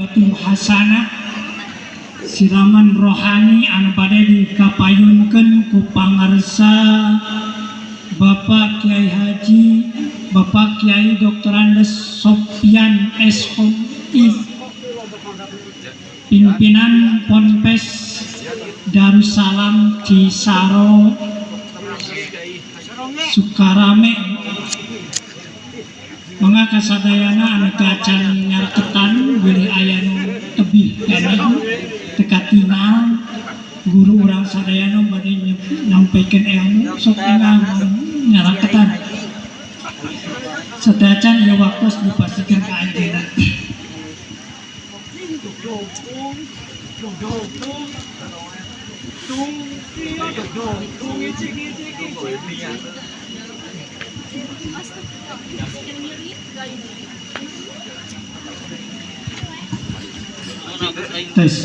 mau'izatul hasanah siraman rohani anu bade dikapayunkeun ku pangarsa Bapak Kiai Haji Bapak Kiai Dr. Andes Sopyan SOI pimpinan Ponpes Darussalam Cisaro Sukarame mangga kasadayana anu acan nyareketan bilih aya nu tebih keneh teka tinggal guru urang sadayana bade nyampikeun ilmu sok nyareketan sadacan ieu waktos dipasikeun ka anjeunna. Tes.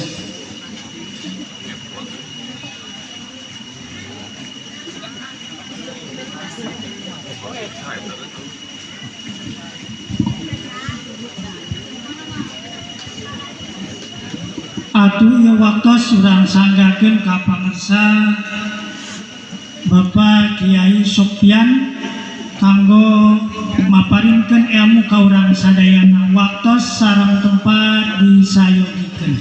Atuh ieu waktos urang sanggakeun ka pangarsa Bapak Kiai Sopyan kanggo maparinkeun ilmu ka urang sadayana. Waktos sareng tempat disayogikeun.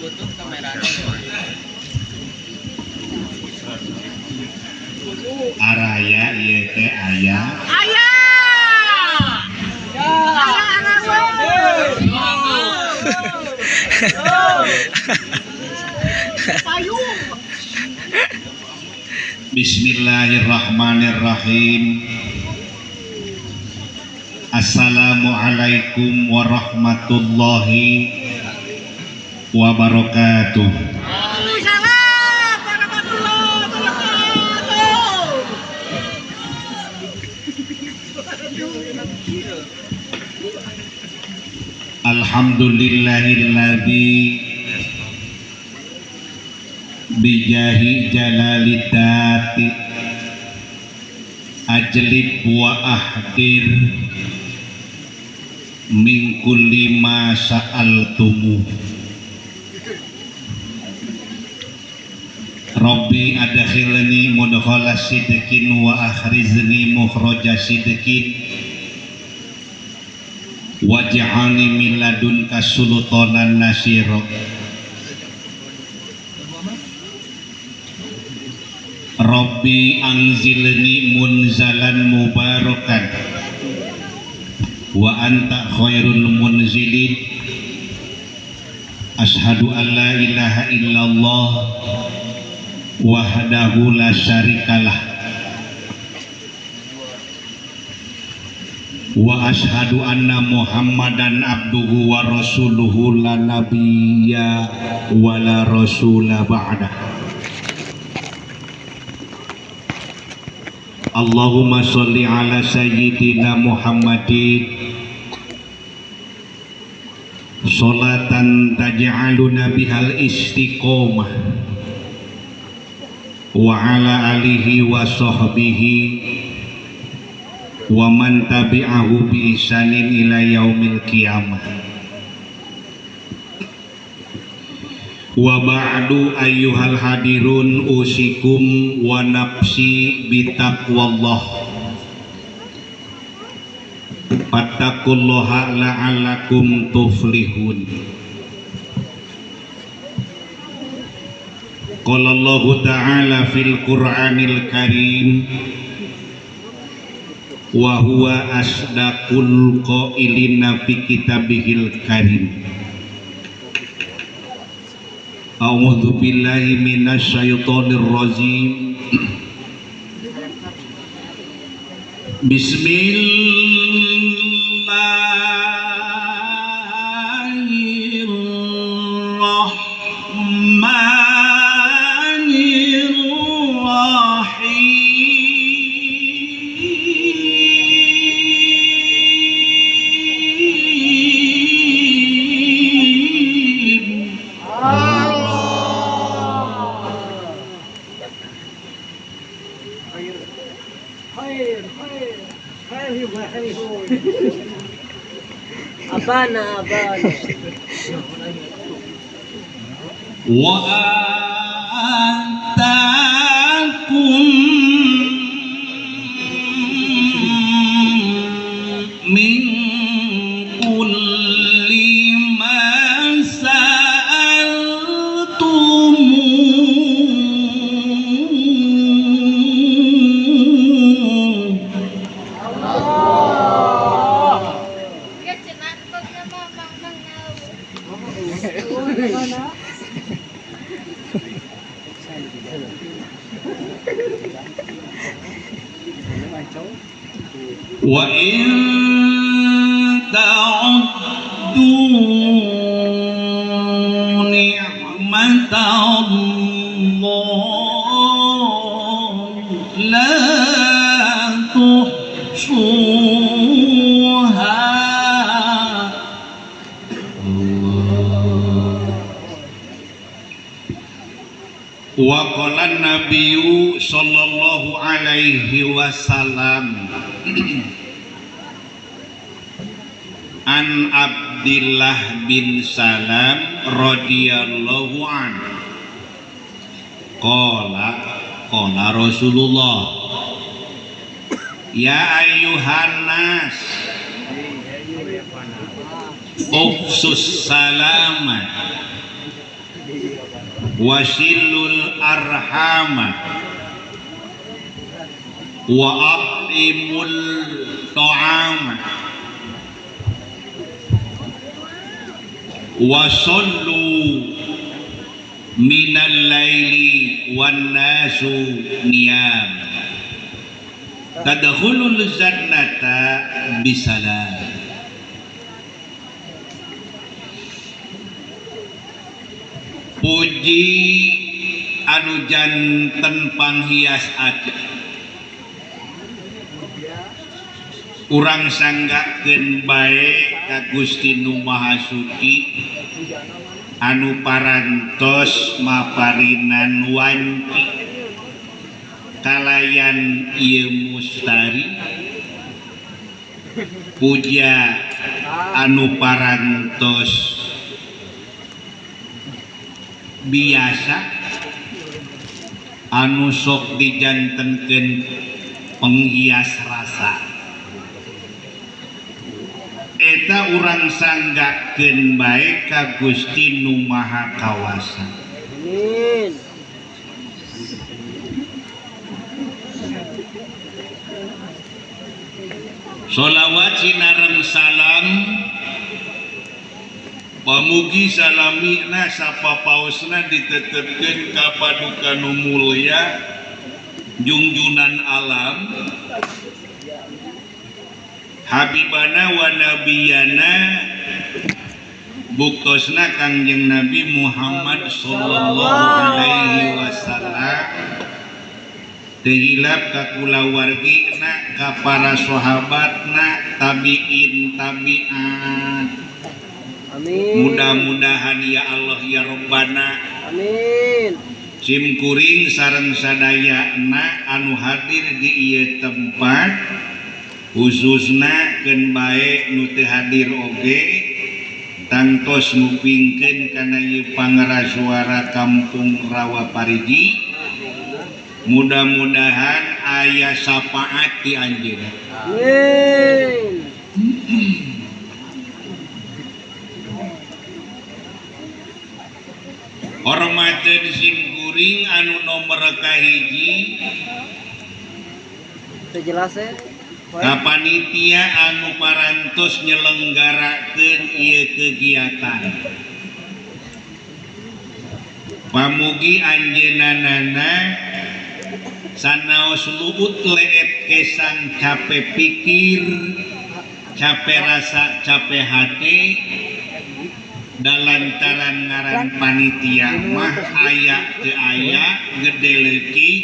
Butuh kameranya. Araya ieu teh aya. Aya. Bismillahirrahmanirrahim. Assalamualaikum warahmatullahi wabarakatuh. Waalaikumsalam warahmatullahi wabarakatuh. Alhamdulillahilladzi bijahi jalalitati ajlib wa ahdir min kulli ma sa'altumu. Rabbi adkhilni mudkhala sidqin wa akhrizni mukhraja sidqin waj'alni min ladunka sultanan nasira. Rabbi anzilni munzalan mubarakan wa anta khairul munzilin. Ashhadu an la ilaha illallah wahdahu la syarikalah wa ashhadu anna muhammadan abduhu wa rasuluhu la nabiyya wa la rasula ba'dah. Allahumma sholli ala sayyidina Muhammadin Salatan taj'aluna bihal istiqomah wa ala alihi wa sahbihi wa man tabi'ahu bi ihsanin ila yaumil qiyamah. Wa ba'du ayyuhal hadirun usikum wa nafsi bitaqwallah. Fattaqullaha la'allakum tuflihun. Qala Allah ta'ala fil Qur'anil Karim wa huwa asdaqul qailina fi kitabihil karim. A'udzu billahi minasy syaithanir rajim. Abana. Wa atakum min kulli ma wa in ta'uddu ni'matallahi la tuhsuha. Wa qala nabiyyu sallallahu alaihi wasallam an Abdillah bin Salam radhiyallahu anhu qala Rasulullah ya ayyuhan nas ufsus salama wasilul arhama wa aqimul ta'ama wa sallu minal laili wan nasu niyam tadkhulul jannata bisalam. Puji anu janten panghias aja urang sanggakeun bae ka Gusti Nu Maha Suci anu parantos maparinan wanci kalayan ieu mustari. Puja anu parantos biasa anu sok dijantenkeun penghias rasa eta urang sanggakeun bae ka Gusti Nu Maha Kawasa. Amin. Sholawat sinareng salam pamugi salamina sapapaosna ditetepkeun ka paduka nu mulya junjunan alam habibana wa nabiyana buktosna Kangjeng Nabi Muhammad sallallahu alaihi wasallam tehilap ka kulawargina ka para sahabatna tabiin tabiat Amin. Mudah-mudahan ya Allah ya Rabbana Amin. sim kuring sareng sadayana anu hadir di ieu tempat khususna keun bae nu teu hadir oge tangtos ngupingkeun kana ieu pangrasuara Kampung Rawa Parigi. Mudah-mudahan aya syafaat di anjeunna. Amin. Hormateun sim kuring anu nomor kahiji Teu jelas ya. ka panitia anu parantos nyelenggarakeun ieu kegiatan. Pamugi anjeunanana sanaos luut leet kesan capek pikir, capek rasa, capek hati dalantaran ngaran panitia mah aya teu aya gede leutik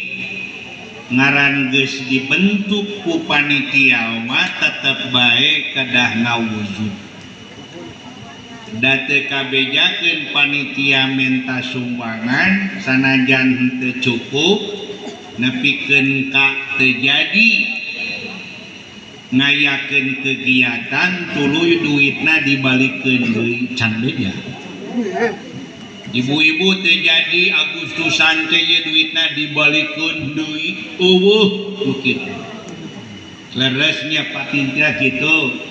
ngaran geus dibentuk ku panitia mah tetep bae kedah ngawujud. Da teu kabejakeun panitia minta sumbangan sanajan henteu cukup nepikeun ka teu jadi ngayakeun kegiatan tuluy duitna dibalikeun deui can beja. Ibu-ibu teu jadi Agustusan teh ye duitna dibalikeun deui eueuh kitu. Leresnya panitia kitu.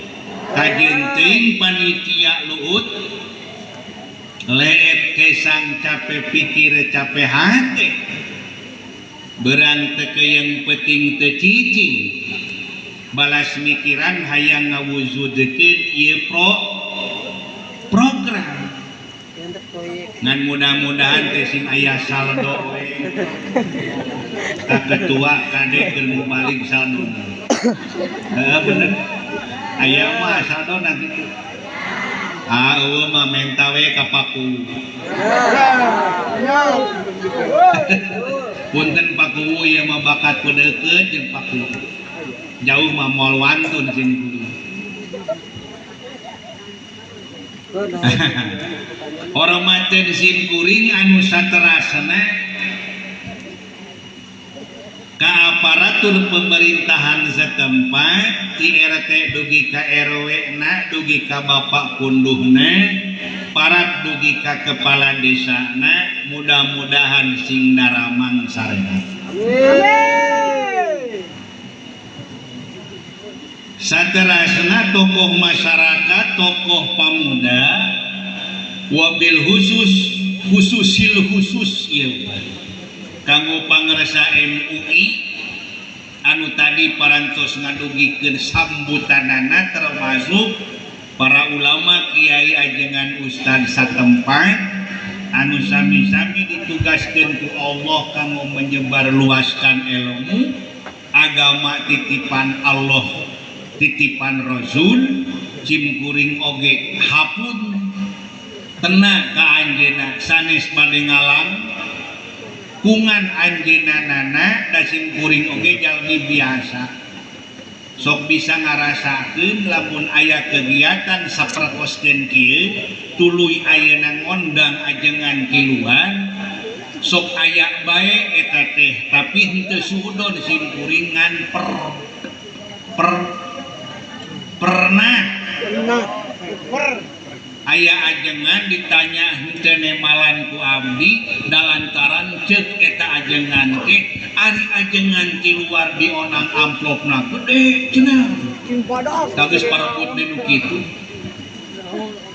Kajeun teuing panitia luut leet kesang capek pikir capek hate berang teu keuyeng penting teu cicing balas mikiran hayang ngawujudkeun ieu program ngan mudah-mudahan teh sing aya saldo we ka ketua kade keur mubalik saldo bener aya mah saldo na kitu eueuh mah menta we ka paku punten paku ieu mah bakat pedeukeut jeung paku jauh mah moal wantun sing kudu. Hormateun sim kuring anu saterasna ka aparatur pemerintahan setempat ti RT dugi ka RW na dugi ka bapak kunduhna parat dugi ka kepala desana mudah-mudahan sing daramang sareng. Saterasna tokoh masyarakat, tokoh pemuda, wabil khususil khusus ieu kanggo pangresa MUI anu tadi parantos ngadugikeun sambutanana termasuk para ulama kiai ajengan ustad satempat anu sami-sami ditugaskeun ku Allah kanggo menyebarluaskan ilmu agama titipan Allah titipan Rasul cim kuring oge hapun tenang ka anjeunna sanes bade ngalang kungan anjeunanana da sim kuring oge jalmi biasa sok bisa ngarasakeun lamun aya kegiatan saperkoskeun kieu tuluy ayeuna ngondang ajengan kiluan sok aya bae eta teh tapi henteu suudon sim kuring ngan pernah aya ajengan ditanya henteu nemalan ku abdi dalantaran ceuk eta ajengan teh ari ajengan ti luar dionang amplopna gede cenah geus parebut nu kitu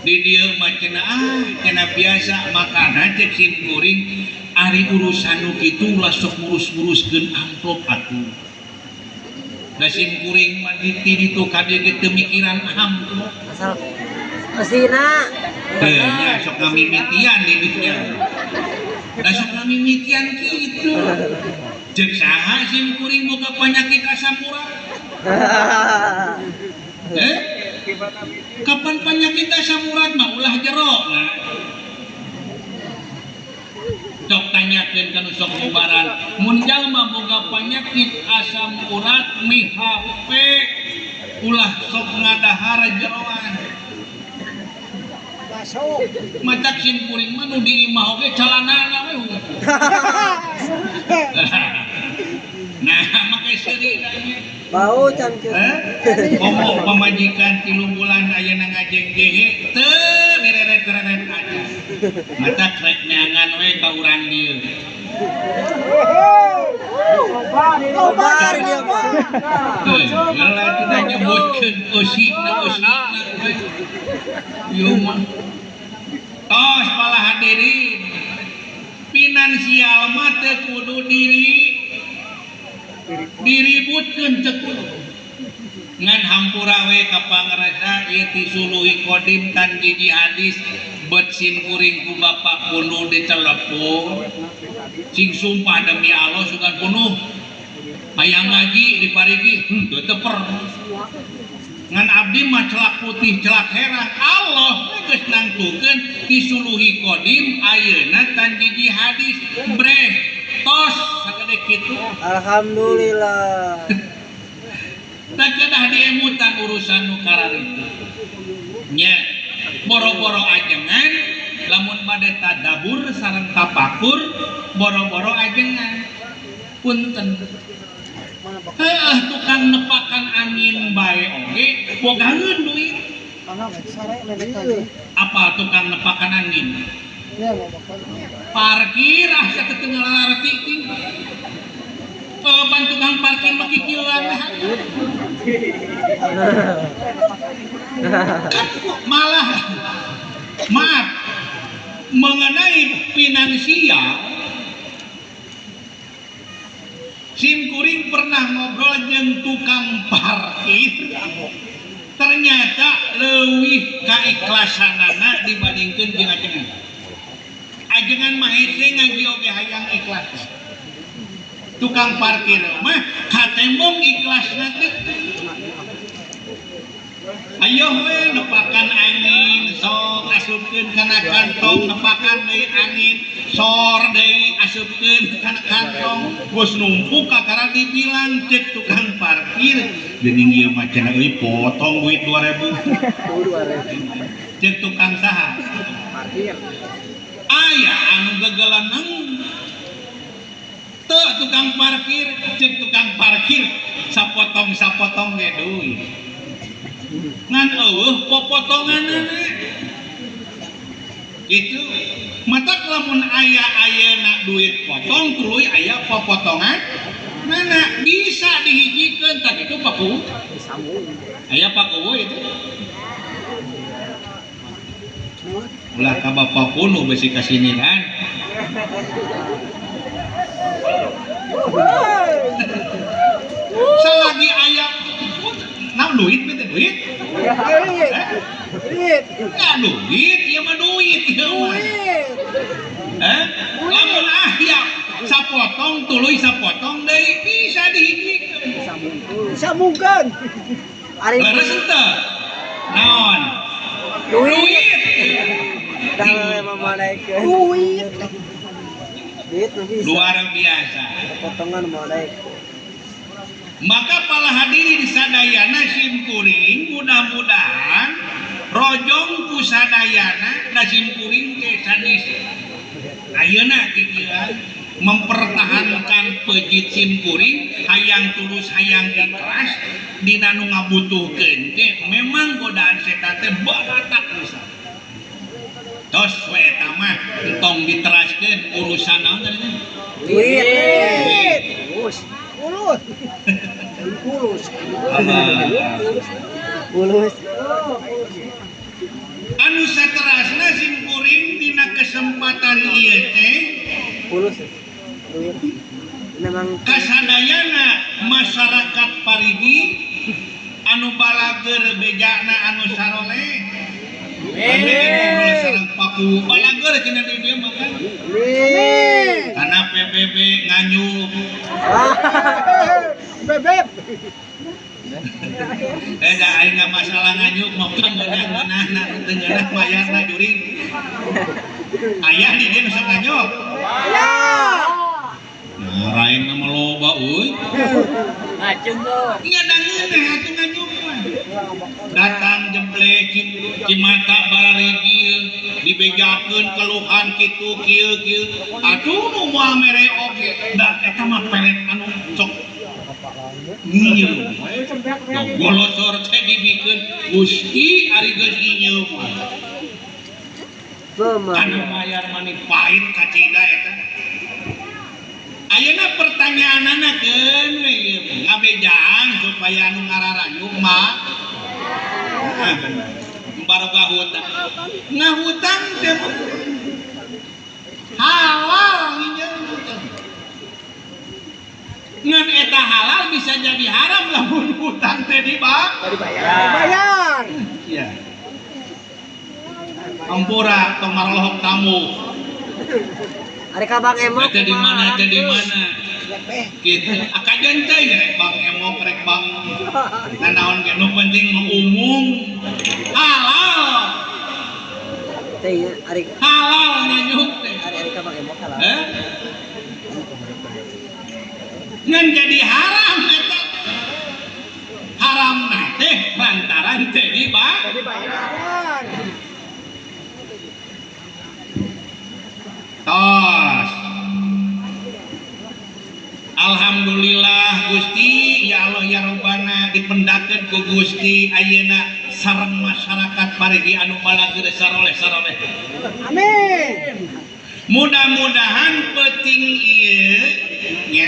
di dieu mah cenah cenah biasa makana cek sim kuring ari urusan nu kitu ulah sok ngurus-nguruskeun amplop atuh da sim kuring mah di ditu kade ge teu mikiran amplop asal mesina nya sok ngamimitian di dieu da sok ngamimitian kitu ceuk saha sim kuring boga panyakit asam urat kapan penyakit asam urat mah ulah jero nah sok tanyakeun kana sok ngubaran mun jalma boga penyakit asam urat MIHP ulah sok ngadahar jeroan Matak sim kuring mah nu di imah oge calanana we. Nah, make seuri nanya. Bau cangkir. Ngomong pamajikan 3 bulan ayeuna ngajeng gehe teu direret-reret aja. Matak rek neangan we ka urang dieu. Obar dia mah. Kalau kita nyebutkan usina yuk mah tos pala hadirin finansial mah teu kudu diributkeun teu kudu ngan hampura we ka pangrasa ieu tisuluhi kodim tan hiji hadis bet sim kuring ku bapak kudu ditelepon sing sumpah demi Allah sugan penuh hayang ngaji diparigi teu teper ngan abdi mah celak putih celak herang Allah geus nangtukeun disuluhi kodim ayeuna tan hiji hadis breh tos sagede kitu Alhamdulillah. tak kedah diemutan urusan nu kararitu nya boro-boro ajengan lamun bade tadabur sareng tapakur boro-boro ajengan punten tukang nepakan angin bae oge bogaeun duit apa tukang nepakan angin parkir asa ketinggalan arti ban tukang parkir mah kikieuan malah maaf mengenai finansial sim kuring pernah ngobrol jeung tukang parkir ternyata leuwih kaikhlasanana dibandingkeun jeung ajengan mah hese ngaji oge hayang ikhlas tukang parkir mah katembong ikhlasna teh ayo we nepakan angin sok asupkeun kana kantong nepakan deui angin sor deui asupkeun kana kantong geus numpuk kakara dibilang cek tukang parkir geuning ieu mah cenah euy potong duit 2000 cek tukang saha Parkir. aya anu gegelanang teu tukang parkir cek tukang parkir sapotong ge duit ngan eueuh popotonganana gitu matak lamun ayeuna duit potong tuluy aya popotongan mana bisa dihijikeun tak itu paku aya paku itu ulah ka bapak kuno besi kasiniran selagi aya nah duit bete duit ya duit ya mah duit lamun ahya sapotong tuluy sapotong deui bisa dihijikeun Sambungkeun. Ari leres teu naon duit. Kalau memanaikeun. Duit. Duit lebih luar biasa potongan memanaikeun. maka para hadirin sadayana sim kuring mudah-mudahan rojong ku sadayana da sim kuring teh sanes ayeuna kikieuan mempertahankan pejit sim kuring hayang tulus hayang ikhlas dina nu ngabutuhkeun teh memang godaan setan teh baratak pisan tos we eta mah entong diteraskeun urusan naon tadi Duit. Ulus. Ulus. anu saterasna sim kuring dina kesempatan ieu teh Ulus. Duit. Memang kasadayana masyarakat parigi anu balager bejana anu sarole ngobrol sareng paku balager cenah di dieu mah kan karena PBB nganyuk bebek. da aing masalah nganyuk mah ngeunah-ngeunahna teu ngeunah mayarna juring aya di dieu nu sok nganyuk Ya. raing nama loba euy Ngacung tuh. nya da ngeunah atuh nganyuk mah datang jemple cimata bala parigi dibejakeun keluhan kitu kieu aduh nu moal mere oge da eta mah pelet anu sok ngieu golosor teh dibikeun Gusti ari geus ngieu anu mayar mani pahit ka cida eta ayeuna pertanyaanana keun we ieu ngabejaan supaya anu ngararayuk mah baroga hutang ngahutang teh halal nginjeun ngan eta halal bisa jadi haram lamun hutang teh Bayar. iya ampura tong marolohok tamu Ari ka Bang Emo. teh di mana gitu akajan teh rek Bang Emo rek Bang nanaon ge nu penting mah umum halal Teh ari halal nyanyuk teh ka Bang Emo halal. ngan jadi haram eta haram teh lantaran teh Bayar. tos alhamdulillah Gusti ya Allah ya Rabbana dipendakeun ku Gusti ayeuna sareng masyarakat parigi anu balageur saroleh Amin. mudah-mudahan penting ieu nya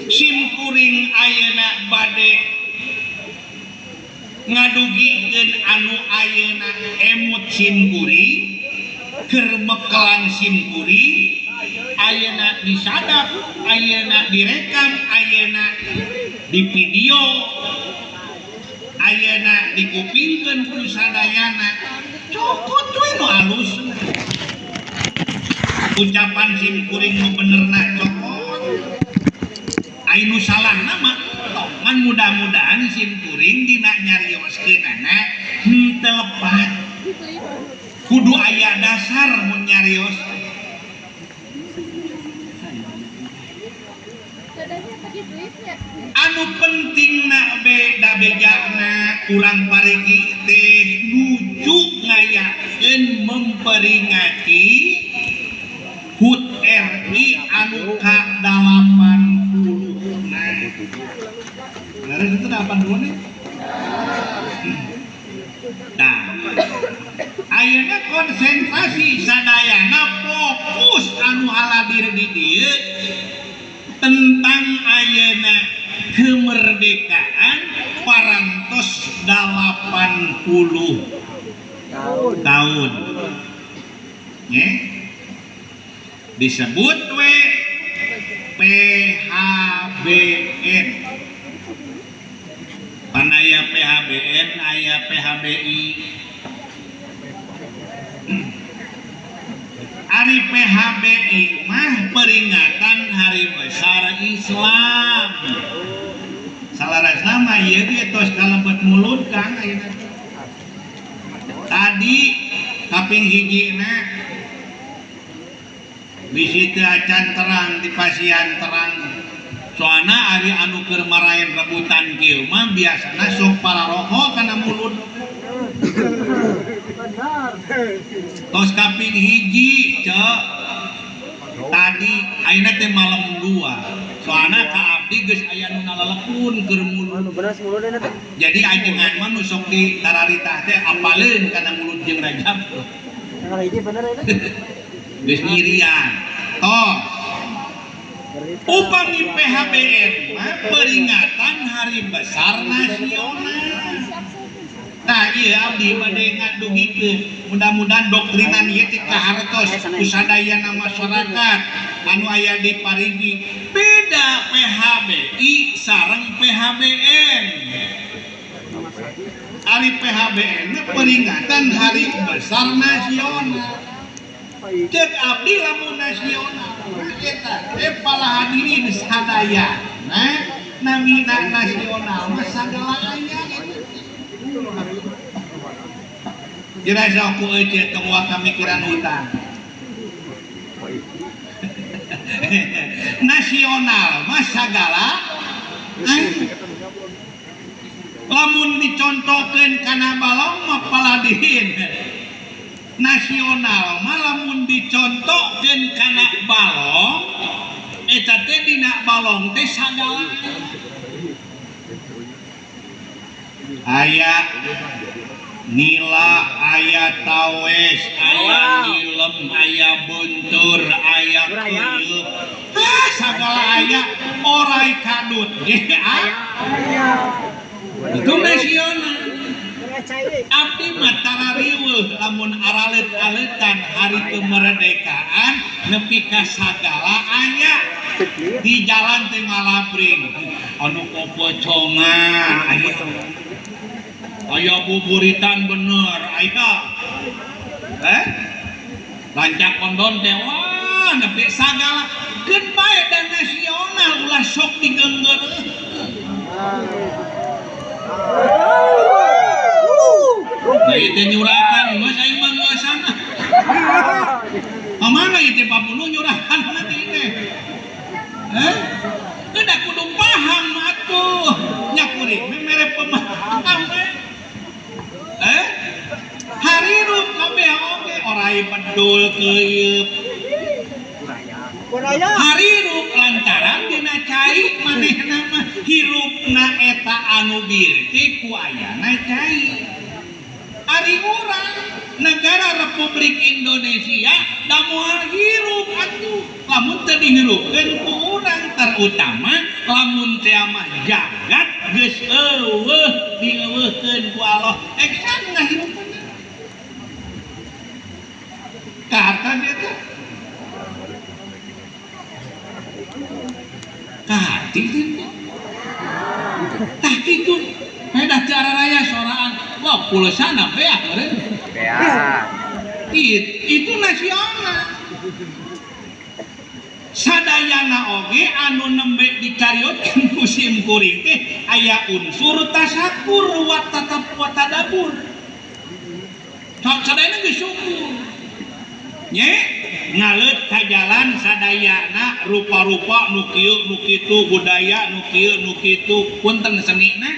simkuring ayeuna bade ngadugikeun anu ayeuna emut simkuring keur mekelan simkuring ayeuna disadap ayeuna direkam ayeuna di video ayeuna dikupingkeun ku sadayana cokot we nu alus ucapan simkuring nu benerna cokot ainu salahna mah ngan mudah-mudahan simkuring dina nyarioskeunana henteu lepat kudu aya dasar mun nyarios anu pentingna beda bejana urang parigi teh nuju ngayakeun memperingati HUT RI anu ka-80 Laras itu 82 nih nah ayeuna konsentrasi sadayana fokus anu haladir di dieu tentang ayeuna kemerdekaan parantos 80 tahun nya disebut we PHBN pan aya PHBN aya PHBI Hari PHBI mah peringatan Hari Besar Islam salarasna mah ieu ge tos kalebet mulut Kang ayeuna tadi kaping hijina bisi teu acan terang di pasian terang soalna ari anu keur maraen rebutan kieu mah biasana sok pararoho kana mulut tos kaping hiji cek tadi ayeuna teh malam 2 soalna ka abdi geus aya nu nalelepun keur mulut Anu bener mulutna teh. jadi ajengan mah nu sok di tararitah teh apaleun kana mulut jeung Rajab Tanggal hiji bener eta. geus nyirian tos upami PHBN mah peringatan Hari Besar Nasional. Nah iya abdi bade ngadugikeun mudah-mudahan doktrinan ieu teh kahartos kusadayana masyarakat anu aya di parigi beda PHBI sareng PHBN. Hari PHBN peringatan Hari Besar Nasional. Cek abdi lamun nasional eta teh pala hadirin sadayana namina nasional mah sagala aya Dirasa aku aja tengok pemikiran hutan nasional mah sagala lamun dicontohkeun kana balong mah paladihin nasional malamun dicontohkeun kana balong eta teh dina balong teh sagala aya nila, aya tawes, aya nilem, aya buntur, aya kuyup, sagala aya orai kadut ge aya. Itu nasional. Abdi mah tarariweuh lamun aralet-aletan hari kemerdekaan nepi ka sagala aya di jalan teh Malabring anu popocongan aya. Aya buburitan bener aya. Lancak kondon teh wah nepi sagala keun bae dan nasional ulah sok digeunggeureun. Nah itu nyurahan, mas aing mah ngeusana. Mana itu papunu nyurahan nanti ini? Udah kudu paham atuh. Nyakuri, mere pemaham harirup kabeh oge orai pedul keuyeub. Harirup lantaran dina cai manehna mah hirupna eta anu birti ku ayana cai. Ari urang negara Republik Indonesia da moal hirup atuh lamun teu dihirupkeun ku urang terutama lamun teh mah jagat geus eueuh dieuweuhkeun ku Allah eksan ngahirupeun kaharta dia teh kahati teh tah kitu dah cara raya soraan wah pulsana beak eureun itu nasional sadayana oge anu nembe dicariokeun ku sim kuring teh aya unsur tasakur wa tadabur sadayana geus syukur nya ngaleut ka jalan sadayana rupa-rupa nu kieu nu kitu budaya nu kieu nu kitu punten senina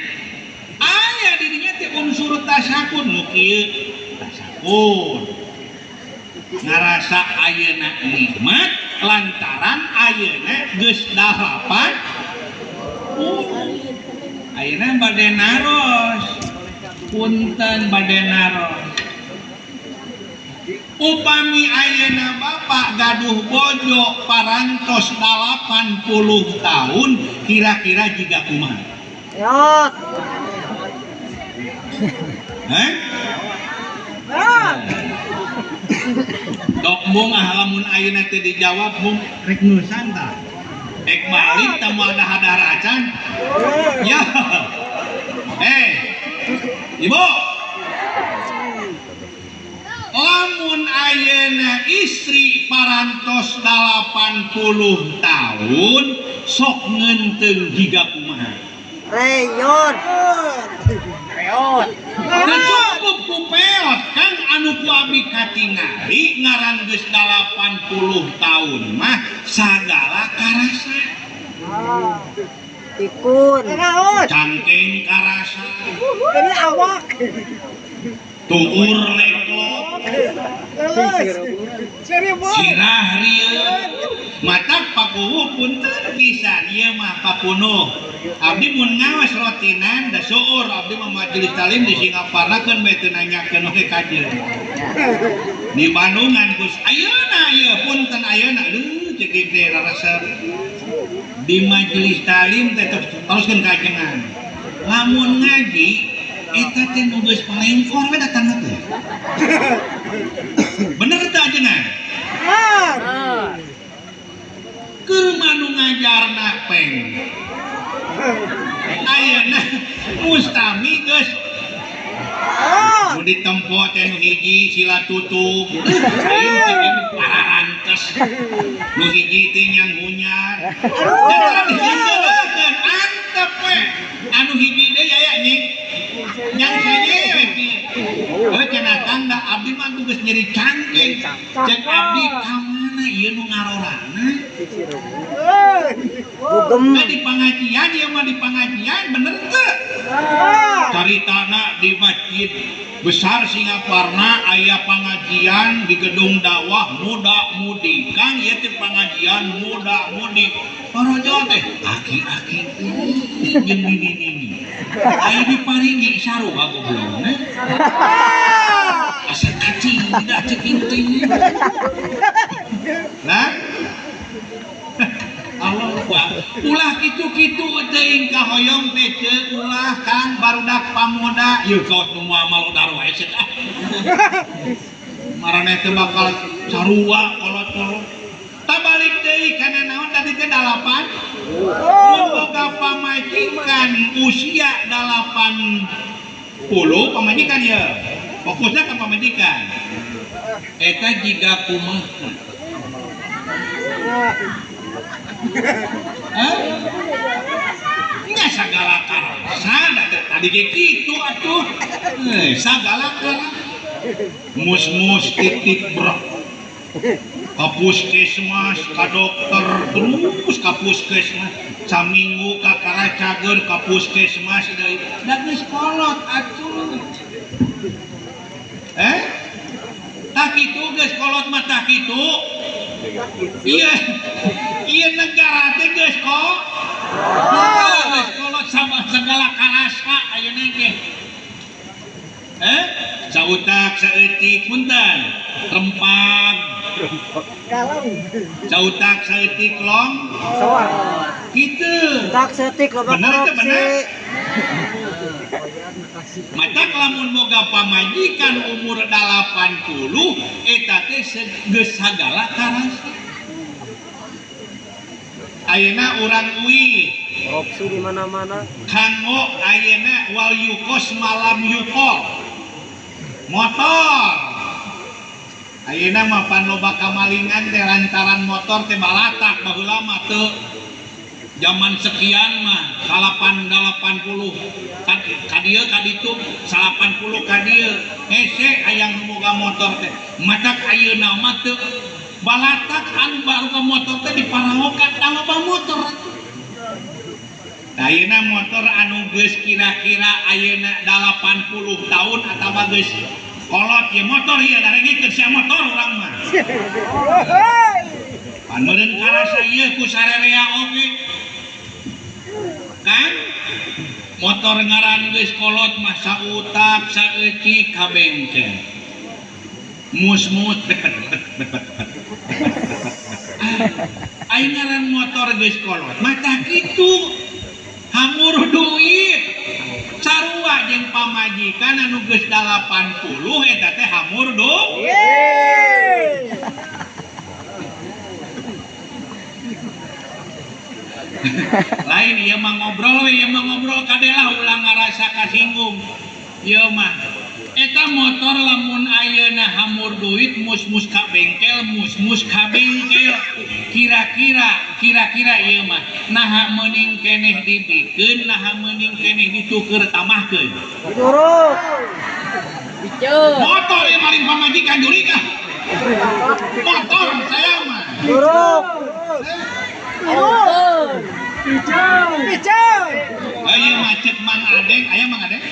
aya di dinya teh unsur tasakur nu kieu tasakur ngarasa ayeuna nikmat lantaran ayeuna geus dalapan ayeuna bade naros punten bade naros upami ayeuna bapak gaduh bojo parantos 80 tahun kira-kira jiga kumaha Yot. Dok mung lamun ayeuna teh dijawab mung rek nusanta ek balik teu moal dahar acan ya ibu lamun ayeuna istri parantos 80 tahun sok ngenteung jiga kumaha Reyon. Reyon. cukup ku peot kan anu ku abi katingali ngaran geus 80 tahun mah sagala karasa Tikun. cangkeng karasa Ini awak. tuur leklok sirah rieun matak pakuhu punten bisa ieu mah papunuh abdi mun ngawas rotinan da seueur abdi mah majelis talim di Singaparna keun bae teu nanyakeun oge kajeun di Bandungan Gus ayeuna ieu punten ayeuna ceuk gede resep di majelis talim teh teruskeun kajengan lamun ngaji eta teh nu geus palengkor we datangna teh bener teh ajengan keur manu ngajarna peng ayeuna mustami geus nu ditempo teh nu hiji sila tutup ayeuna teh pararantes nu hiji teh nyang hunyar dan dijieulkeun antep we anu hiji deui aya nying nyang sayewe cenah kang da abdi mah geus nyeri cangkeng jeung abdi ka mana mana ieu nu ngarorana. Dugem. Di pengajian ieu mah di pengajian bener teu? Caritana di masjid besar Singaparna aya pengajian di gedung dakwah muda-mudi. Kang ieu teh pengajian muda-mudi. Parojo teh aki-aki jeung nini-nini. Aya diparingi saruha goblokna. Asa kacing tidak ceking-ceking. Lah Allah ulah kitu-kitu teuing kahoyong teh ceuk ulah Kang barudak pamoda ieu kaos nu muamal udar wae ceuk ah. Marane teh bakal sarua kolot-kolot. Tabalik deui kana naon tadi teh 8. Mun boga pamajikan usia 80 pamajikan ya. Fokusnya ke pamajikan. Eta jiga kumaha? Nya sagala karasa tadi ge kitu atuh. Sagala karasa. Mus-mus titik bro. Ka puskesmas, ka dokter, terus ka puskesmas. Saminggu ka karacager ka puskesmas deui. Da geus kolot atuh. Tak kitu geus kolot mah tak kitu. Iya negara teh geus kok. Geus kolot sama segala karasa ayeuna ge. Sautak saeutik punten rempang. Sautak saeutik long. Kitu. Tak setik loba korupsi. Matak lamun boga pamajikan umur 80 eta teh geus sagala karasa. Ayeuna urang uih Korupsi di mana-mana. kanggo ayeuna wal yukos malam yukol motor. Ayeuna mah pan loba kamalingan teh lantaran motor teh balatak baheula mah teu zaman sekian mah 80 kadieu kaditu 80 kadieu hese aya nu boga motor teh matak ayeuna mah teu balatak anu baru ka motor teh diparaokan loba motor. Ayeuna motor anu geus kira-kira ayeuna 80 tahun atawa geus kolot ye motor ieu darengikeun sia motor urang mah. Pan meureun karasa ieu ku sarerea oge. Kan motor ngaran geus kolot mah sautak saeucik ka bengkel. Mus-mus ai ngaran motor geus kolot mah tah kitu. Hamur duit sarua jeung pamajikan anu geus 80 eta teh hamur lain ieu mah ngobrol kadelah ulang ngarasa kasinggung. Ieu mah eta motor lamun ayeuna hamur duit mus-mus ka bengkel kira-kira ieu mah naha meuning keneh dibikeun naha meuning keneh dituker tamahkeun. Duruk. Motor yang paling pamajikan juri kah? Motor saya mah. Duruk. Ayo mah cek Mang Adeng, aya Mang Adeng?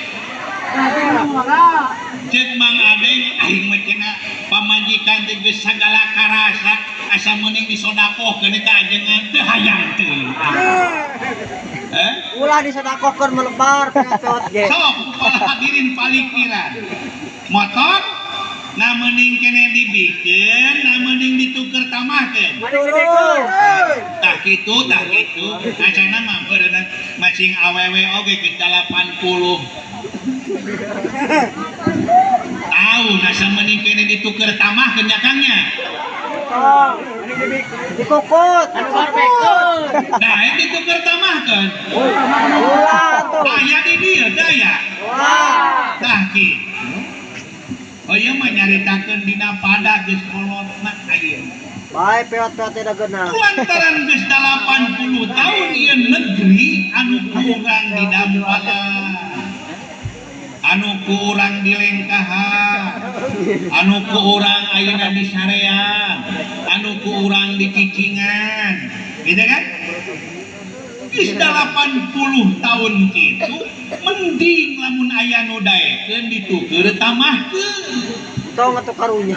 Cek Mang Adeng aing mah cenah pamajikan teh geus sagala karasa asa meuning disodakohkeun ka ajengan teu hayang teuing. Ulah disodakohkeun melebar peot ge. Sok kepala hadirin palikiran. Motor na meuning keneh dibikeun, na meuning dituker tamahkeun. Duruk. Tah kitu. Acana mah beureunan macing awewe oge geus 80. Tahu nasa meuning keneh dituker tamahkeun nya Kangnya. Dikukut. Nah, dituker tamahkeun. Ulah tuh. Aya di dieu daya. Wah. Tah kitu. Oh iya mah nyaritakeun dina pada geus kolot mah ayeuna. Bae peot-peot teh dageuna. Lantaran geus 80 tahun ieu negeri anu kurang didambalan. anu ku urang di Lengkahan, anu ku urang ayeuna di Sareang, anu ku urang di Cicingan, gitu kan? Geus 80 tahun kitu, mending lamun aya nu daekeun ditukeun tamahkeun. Tong atuh karunya.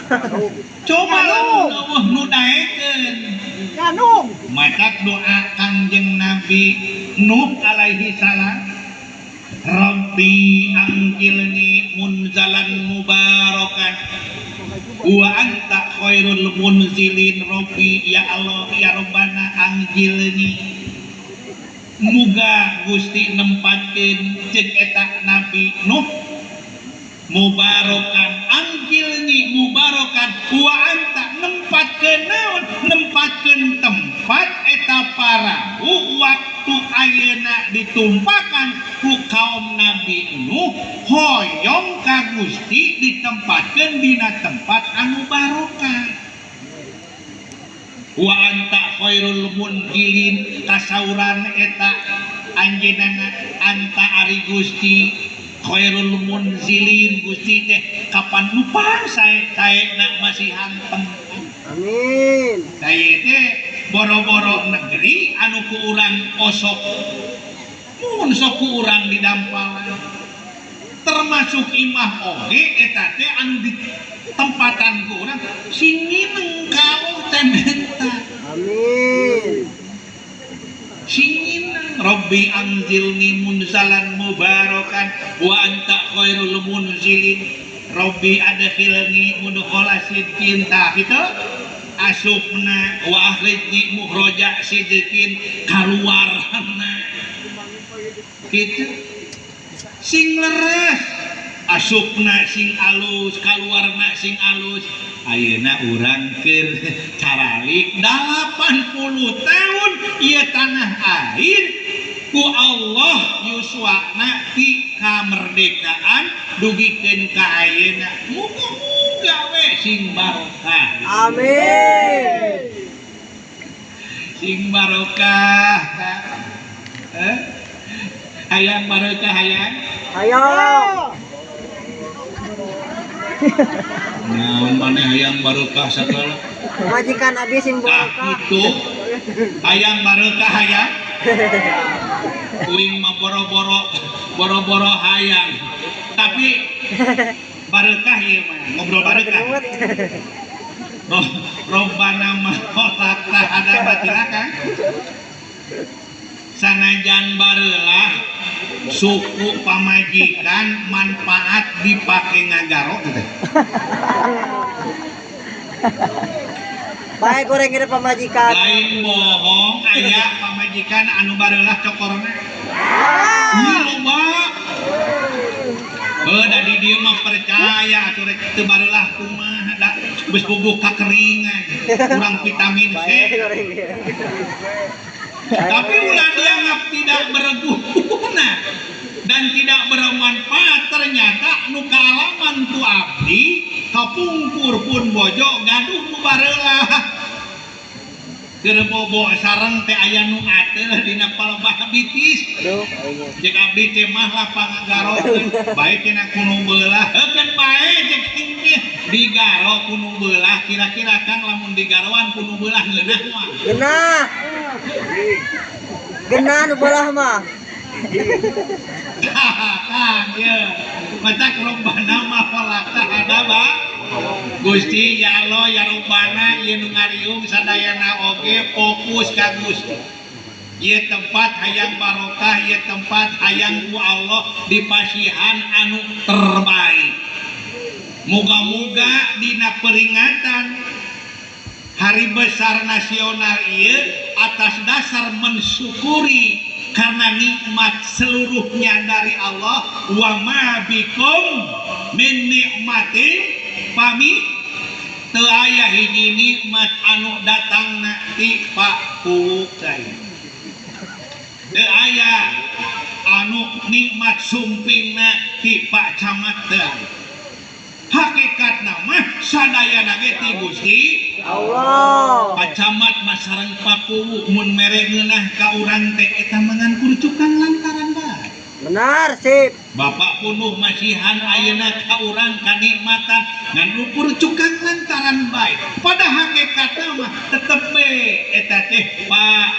Coba lamun eueuh nu daekeun. Ganung. Matak doa Kangjeng Nabi Nuh alaihi salam. Rabbi anjilni munzalan mubarakan wa anta khairul munzilin. Rabbi ya Allah ya Rabbana anjilni, muga Gusti nempatkeun ceuk eta Nabi Nuh mubarakan, anjilni mubarakan wa anta nempatkeun naon, nempatkeun tempat eta parahu waktu ayeuna ditumpakan ku kaum Nabi Nuh hoyong ka Gusti ditempatkeun dina tempat anu barokah. Wa anta khairul munzilin, kasauran eta anjeunna anta ari Gusti khairul munzilin. Gusti teh kapan nupang sae-saena masih hantem. Amin. Saya teh boro-boro negeri anu ku urang osok, mun sok ku urang didampalan, termasuk imah oge eta teh anu ditempatan ku urang singineng kauh teh menta. Amin. Singineng Rabbi anzilni munzalan mubarakan wa anta khairul munzilin. Rabbi adkhilni mudkhala sidqin, tah kitu asupna wa akhrijni mukhraja sidqin, kaluarna kitu sing leres, asupna sing alus, kaluarna sing alus. Ayeuna urang keur caralik 80 tahun ieu tanah air ku Allah yuswana ti kamerdekaan dugikeun ka ayeuna. Muga-muga we sing barokah. Amin. Sing barokah. Hayang barokah hayang. Ayo. Naon maneh hayang barokah sakala. Majikan abi sing Nah barokah. itu hayang barokah hayang. Kuing mah boro-boro hayang, tapi barokah ieu mah ngobrol barokah. Robbana mah khalaqta hada batilaka. Sanajan bareulah suku pamajikan manfaat dipake ngagaro teh. Bae goreng ini pamajikan. Lain bohong aya pamajikan anu bareulah cokorna. Ieu loba. Da di dieu mah percaya atuh rek teu bareulah kumaha da geus bogoh kakeringan, kurang vitamin C. Tapi ulah dianggap tidak berguna dan tidak bermanfaat, ternyata nu kaalaman ku abdi kapungkur pun bojo gaduh nu bareulah. Keur bobo sareng teh aya nu ateuh dina palebah bitis. Cek abdi teh mah lah pangagarokeun bae cenah kuno beulah. Heukeun bae cek kieu digaro kuno beulah, kira-kira Kang lamun digaroan kuno beulah ngeunah moal. Genah. Genah nu beulah mah. Kang ieu matak robbana mah falakta hadaba. Gusti ya Allah ya Rabbana ieu nu ngariung sadayana oge fokus ka Gusti. Ieu tempat hayang barokah, ieu tempat hayang ku Allah dipasihan anu terbaik. Moga-moga dina peringatan Hari Besar Nasional ieu atas dasar mensyukuri karena nikmat seluruhnya dari Allah, wa ma bikum min nikmatin pami teu aya hiji nikmat anu datangna ti Pak Puluk cai. Teu aya anu nikmat sumpingna ti Pak Camat teu aya. Hakikatna mah sadayana ge ti Gusti Allah. Pak Camat mah sareng Pak Puluk mun mere ngeunah ka urang teh eta mangan kurcukang lantaran bae. Benar, sip. Bapak punuh masihan ayeuna ka urang kanikmatan ngan ukur cukang lantaran baik. Pada hakikatna mah tetep we eta teh Pak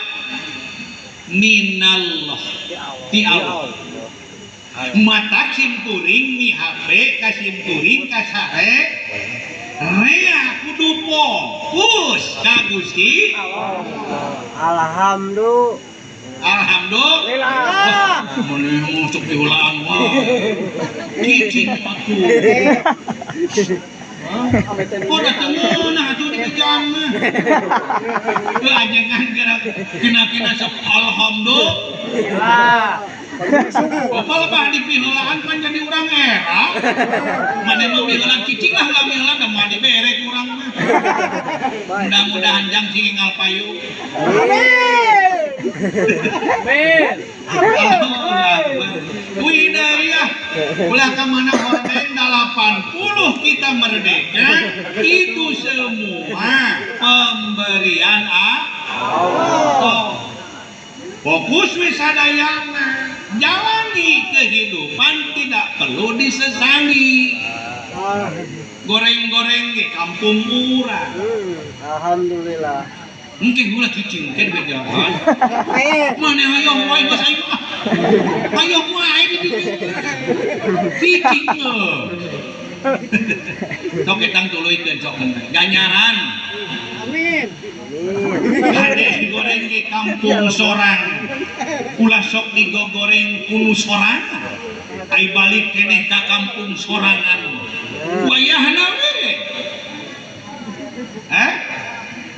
minallah ti Allah. Mata simkuring mi HP ka simkuring ka sare rea kudu fokus ka Gusti. Alhamdulillah. Alhamdulillah. Mana masuk diulang mah. Cicing atuh. Oh datang mana atuh dikejar mah. Ke ajengan kena sok alhamdulillah. Bapak lebah dipihelaan kan jadi urang era. Mana mau bihelaan cicing lah ulah bihelaan da mah diberek urang mah. Mudah-mudahan jang singal payu. Amin. Widayah ulah ka mana orden 80 kita merdeka itu semua pemberian Allah. Fokus wisadayana, jalani kehidupan tidak perlu disesali. Goreng-goreng di kampung urang. Alhamdulillah. Mungkin ulah cicing kan bejalan. Mana hayong wae bahasa ieu. Hayong wae di ditu. Cicing. Sok ketang tuluikeun sok ganyaran. Amin. Gade goreng di kampung sorang. Ulah sok digogoreng kuno sorang. Ai balik keneh ka kampung sorangan. Wayahna we.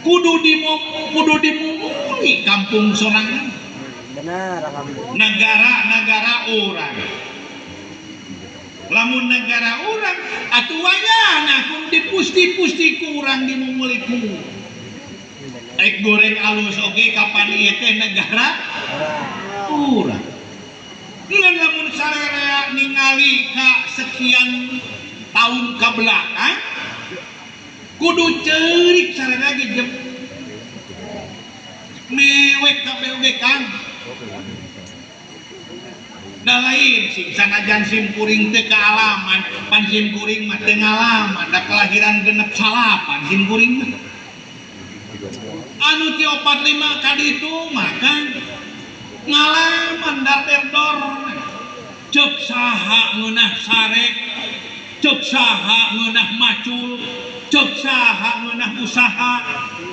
Kudu dimumuli kampung sorangan. Benar, alhamdulillah. Negara orang. Lamun negara orang atuh wayahna kun dipusti-pusti ku urang dimumuliku. Ek goreng alus oge kapan ieu teh negara urang. Ngan lamun sararea ningali ka sekian tahun ka belakang kudu ceurik sarana ge jem mewek KPUG kan da lain sing sanajan simkuring teu kaalaman pan simkuring mah teu ngalaman da kelahiran genep salapan simkuring mah anu ti 45 ka ditu maka ngalaman da terdor ceuk saha ngeunah sarek ceuk saha ngeunah macul cek saha ngeunah usaha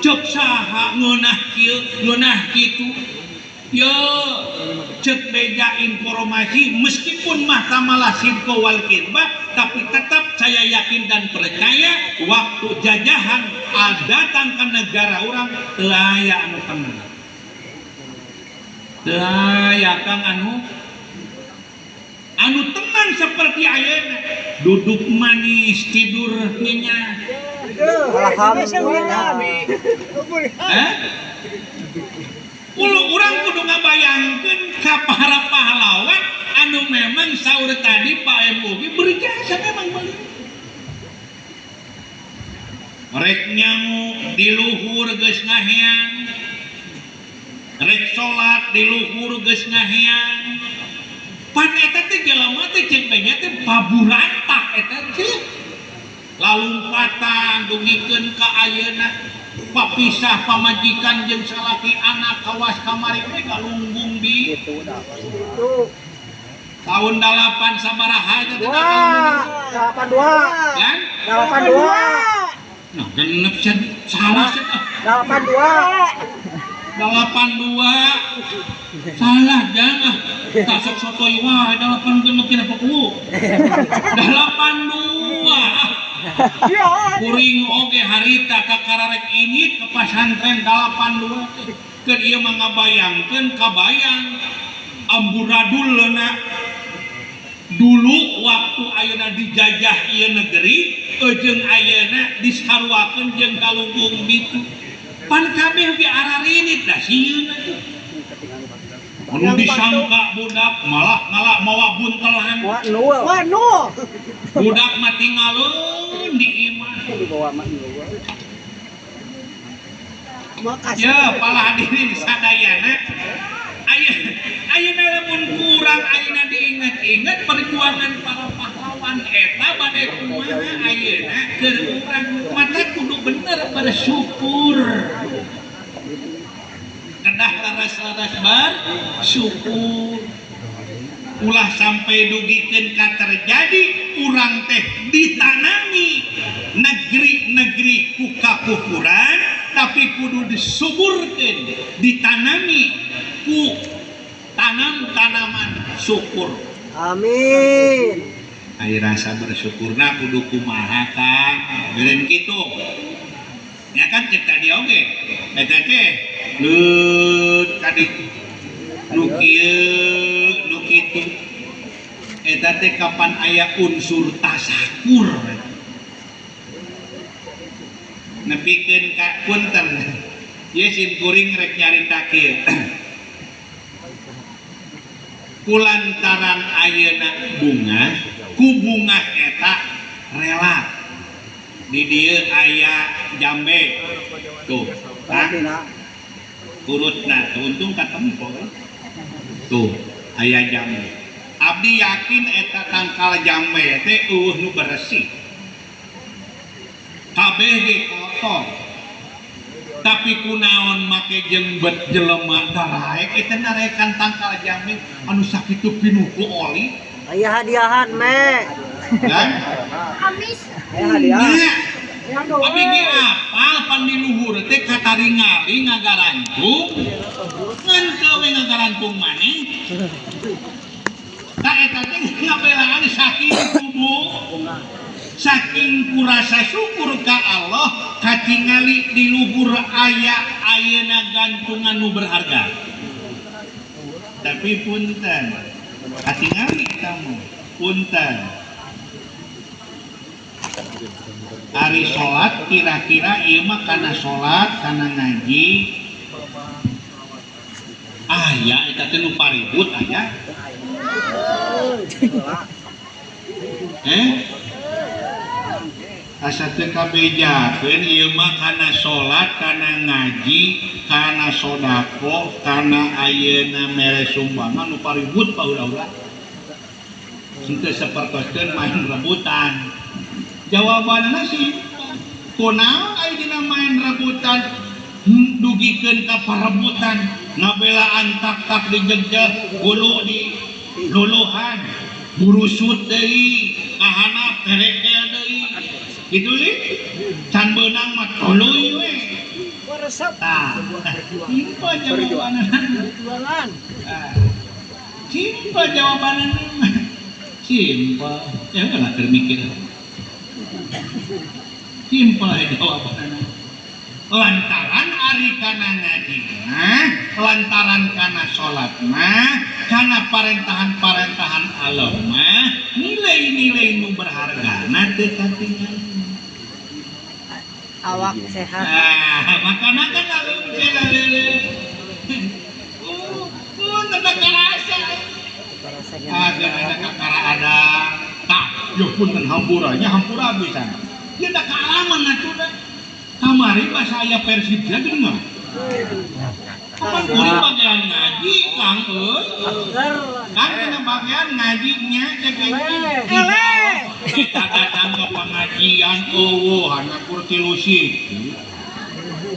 cek saha ngeunah kieu ngeunah kitu ya cek beja informasi meskipun mahkamah simko wal kirbah tapi tetap saya yakin dan percaya waktu jajahan datang ke negara orang teu aya anu tenang teu aya kang anu tenang seperti ayeuna duduk manis tidur nyenyak. Alhamdulillah. Urang kudu ngabayangkeun ka para pahlawan anu memang saur tadi Pak MUG berjasa memang beli. Rek nyangu di luhur geus ngaheang. Rek salat di luhur geus ngaheang. Pan eta teh jelema teh ceuk nya teh paburantak eta teh. Lalumpatan dugikeun ka ayeuna papisah pamajikan jeung salaki anak kawas kamari we galunggung di tahun 8 sabaraha eta teh 82. kan 82. nah genep salah 82 salah jangan tak sok sotoy wae 8 genep tina pokok 82 kuring oge harita ka kararek ini ke pasantren 82 keur ieu mah ngabayangkeun kabayang amburadulna dulu waktu ayeuna dijajah ieu negeri jeung ayeuna disarwakeun jeung kalunggung bitu pan kabeh ge ararinit da sieun anu disangka budak malah mawa buntelan budak mah tinggalun di iman ya pala hadirin sadayana ayeuna lamun kurang ayeuna diingat-ingat perjuangan para pahlawan eta bade kumaha ayeuna keur urang mata kudu bener bersyukur kedah laras-laras bersyukur ulah sampai dugikeun ka terjadi urang teh ditanami negeri-negeri ku kakufuran tapi kudu disuburkeun ditanami ku tanam-tanaman syukur. Amin. Ai rasa bersyukurna kudu kumaha Kang beureun kitu nya kan cek tadi oge eta teh leut kadi nu kieu nu kitu eta teh kapan aya unsur tasakur nepikeun ka punten ieu sim kuring rek nyarita kieu kulantaran ayeuna bunga ku bunga eta rela di dieu aya jambe tuh kan kurutna untung katempo tuh aya jambe abdi yakin eta tangkal jambe teh nu bersih kabeh ge kotor tapi kunaon make jenggot jelema daraek eta narekan tangkal jambe anu sakitu pinuku oli Aya hadiahan me. kan Aya hadiah. tapi ge apal pan di luhur teh kataringali ngagarantung ngan kawe ngagarantung maneh ta eta teh ngabelaan saking kubu saking kurasa syukur ka Allah katingali di luhur aya ayeuna gantungan nu berharga tapi punten katingali kamu punten hari sholat kira-kira ieu mah kana sholat kana ngaji aya eta teh nu paribut aya asa teu kabejakeun ieu mah kana sholat kana ngaji kana sodako kana ayeuna mere sumbangan nu paribut paura-ura henteu sapertoskeun main rebutan jawabanna sih kunaon aya dina main rebutan dugikeun ka parebutan ngabelaan tak-tak dijegjeh gulu di luluhan burusut deui kahanap hereke deui kitu li can beunang mah tuluy we tah simpa jawabanna simpa jawabanna simpa ya lah termikir simpa jawabanna lantaran ari kana ngaji mah lantaran kana salat mah kana parentahan-parentahan Allah mah nilai-nilai nu berhargana teu katingali Awak sehat. makana kan lalele tanda karasa ada kakara ada tak yo punten hamburanya hampura bisa dia da kaalaman atuh kamari pas aya Persibnya dengar kapan kuring bagian ngaji Kang euy kan kena bagian ngajinya cek kita datang ke pengajian anak kurti lusik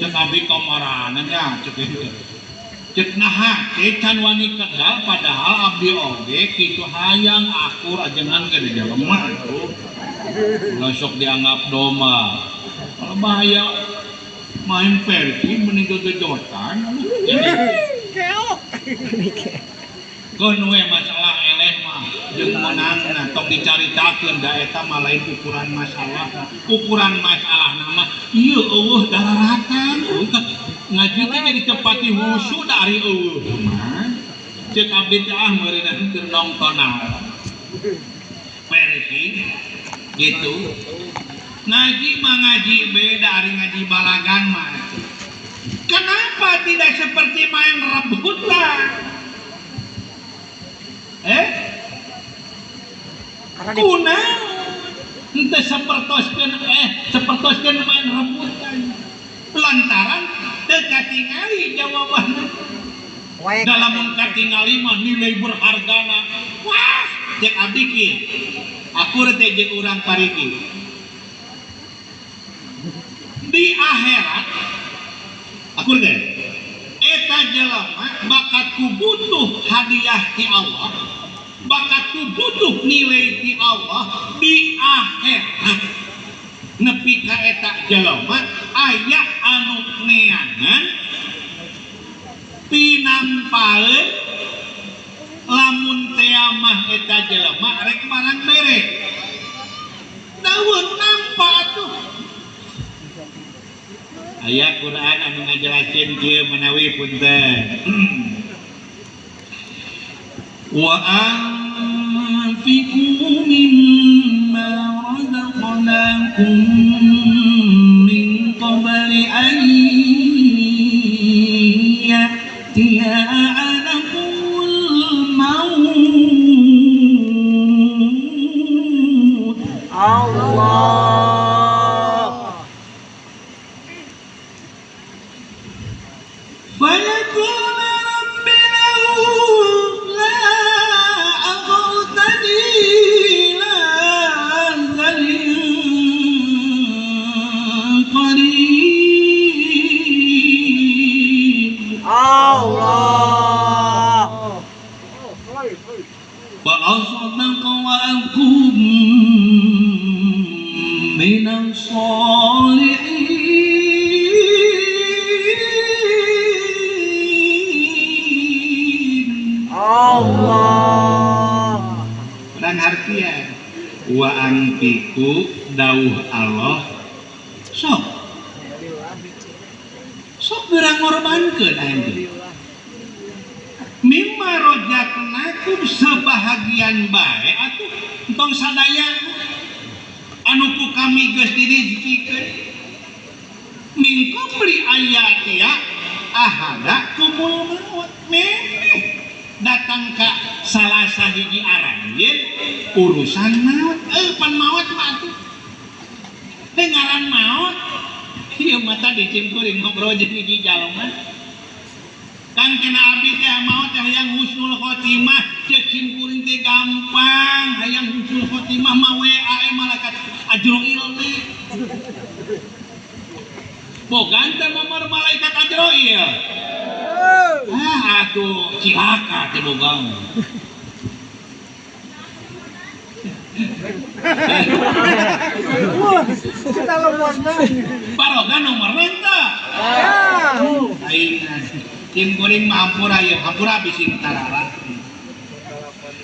cek abdi komarana nya cek naha can wani kedal padahal abdi oge kitu hayang akur ajengan ke di jelema tuh sok dianggap doma kalau bahaya main Persib meninggal gejotan gon we masalah eleh mah jeung menangna tong dicaritakeun da eta mah lain ukuran masalah nama ieu eueuh dararatan ngaji teh jadi tepati husu dari eueuh mah ceuk abdi teh meureunna keur nongtonan Persib gitu ngaji mah ngaji beda dari ngaji balagan mah kenapa tidak seperti main rebutan kuna ente sepertoskeun main rebutan lantaran teu katingali jawabanna Wek. dalam katingali mah nilai berhargana wah cek abdi kieu aku teh jeung urang pariki di akhirat aku teh eta jelema bakat ku butuh hadiah ti Allah bakat ku butuh nilai ti Allah di akhirat nepi ka eta jelema aya anu neangan pinampaeun lamun teh mah eta jelema rek barang bere daun nampa atuh aya Quran anu ngajelakeun kieu menawi punten wa anfiqu mimma razaqnakum min qabli an ya'tiya ahadakumul maut Allah. فيقول رب لولا أخرتني إلى أجل قريب Allah. فأصدق وأكن من الصالحين Allah. dan artian wa antiku dawuh Allah sok berang ngorbankeun anjeun mimma rojaknakum sebahagian bae atuh tong sadaya anu ku kami geus dirizkikeun mingkum beli ayatia ahada kumul maut memeh datang ka salah sahiji aranjeun urusan maut pan maut mah atuh dengaran maut ieu mata dicimkuring ngobrol jeung hiji jalma kan kena abdi teh maut teh hayang husnul khotimah ceuk cimkuring teh gampang hayang husnul khotimah mah WA malaikat Ajroil we bogan teh nomor malaikat Ajroil atuh cilaka teh bogang Kita lemot mah. baroga nomorna teh aing tim kuring mah hampura ya hampura bising tarara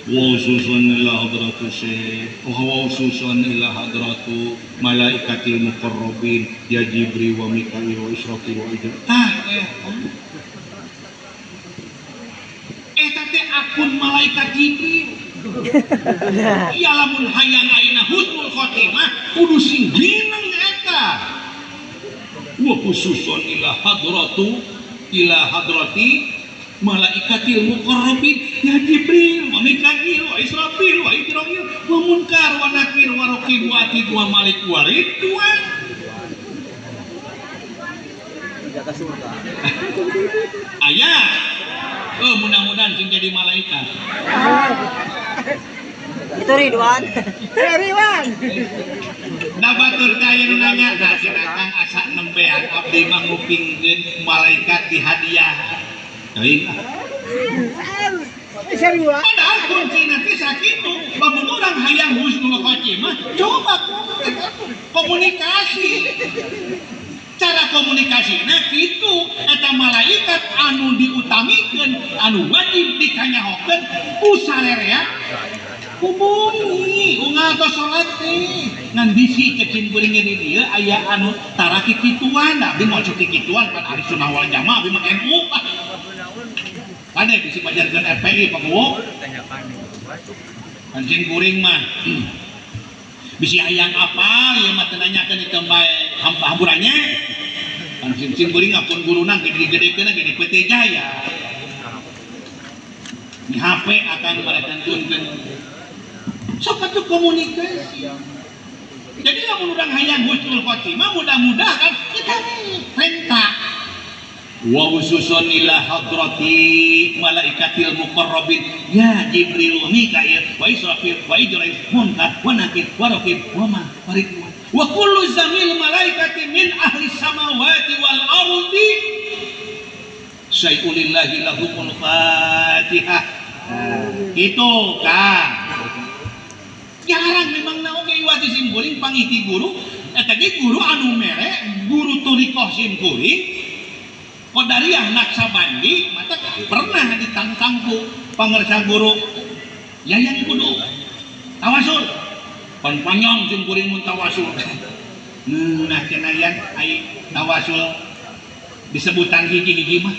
wa susun ila hadratu syekh wa susun ila hadratu malaikatil muqarrabin ya Jibril wa Mikail wa Israfil wa Idris eta teh akun malaikat Jibril ya lamun hayang ayeuna husnul khotimah kudu sing hineng eta wa khususun ila hadrati malaikatil muqarrabin ya Jibril wa Mikail wa Israfil wa Idris wa Munkar wa Nakir wa Raqib wa Atid wa Malik wa Ridwan aya mudah-mudahan sing jadi malaikat Itu Ridwan. Ridwan. da batur kaya nu nanya da silakan asa nembean abdi mah ngupingkeun malaikat di hadiah teuing padahal kunci nanti sakitu babun orang hayang husnul khotimah coba komunikasi cara komunikasi nah gitu eta malaikat anu diutamikeun anu wajib dikanyahokeun ku sarerea kubunyi ungal tos salat teh ngan bisi cecin kuring di dieu aya anu tara kikituan da abi moco kikituan kan ahli sunnah wal jamaah abi mah NU kade bisi pajarkeun FPI pakuwo kan cing kuring mah bisi hayang apal ieu mah teu nanyakeun di tembae hampurannya kan cing kuring apun guruna gede-gedekeun gede PT Jaya di HP akan meretentukeun sok atuh komunikasi jadi lamun urang hayang husnul khotimah mudah-mudahan kita renta wa khususun ila hadrati malaikatil muqarrabin ya Jibril wa Mikail wa Israfil wa Ijrail Munkar wa Nakir wa Raqib wa ma Faridwan wa kullu zamil malaikati min ahli samawati wal ardi syai'ulillahi lahumul fatihah. Itu kan jarang memang naon ge iwati simkuring pangiti guru eta ge guru anu mere guru torikoh simkuring Qadariyah Naksabandi mata pernah ditantang ku pangersa guru yayan kudu tawasul pan panjang simkuring mun tawasul nah cenah ai tawasul disebutan hiji-hiji mah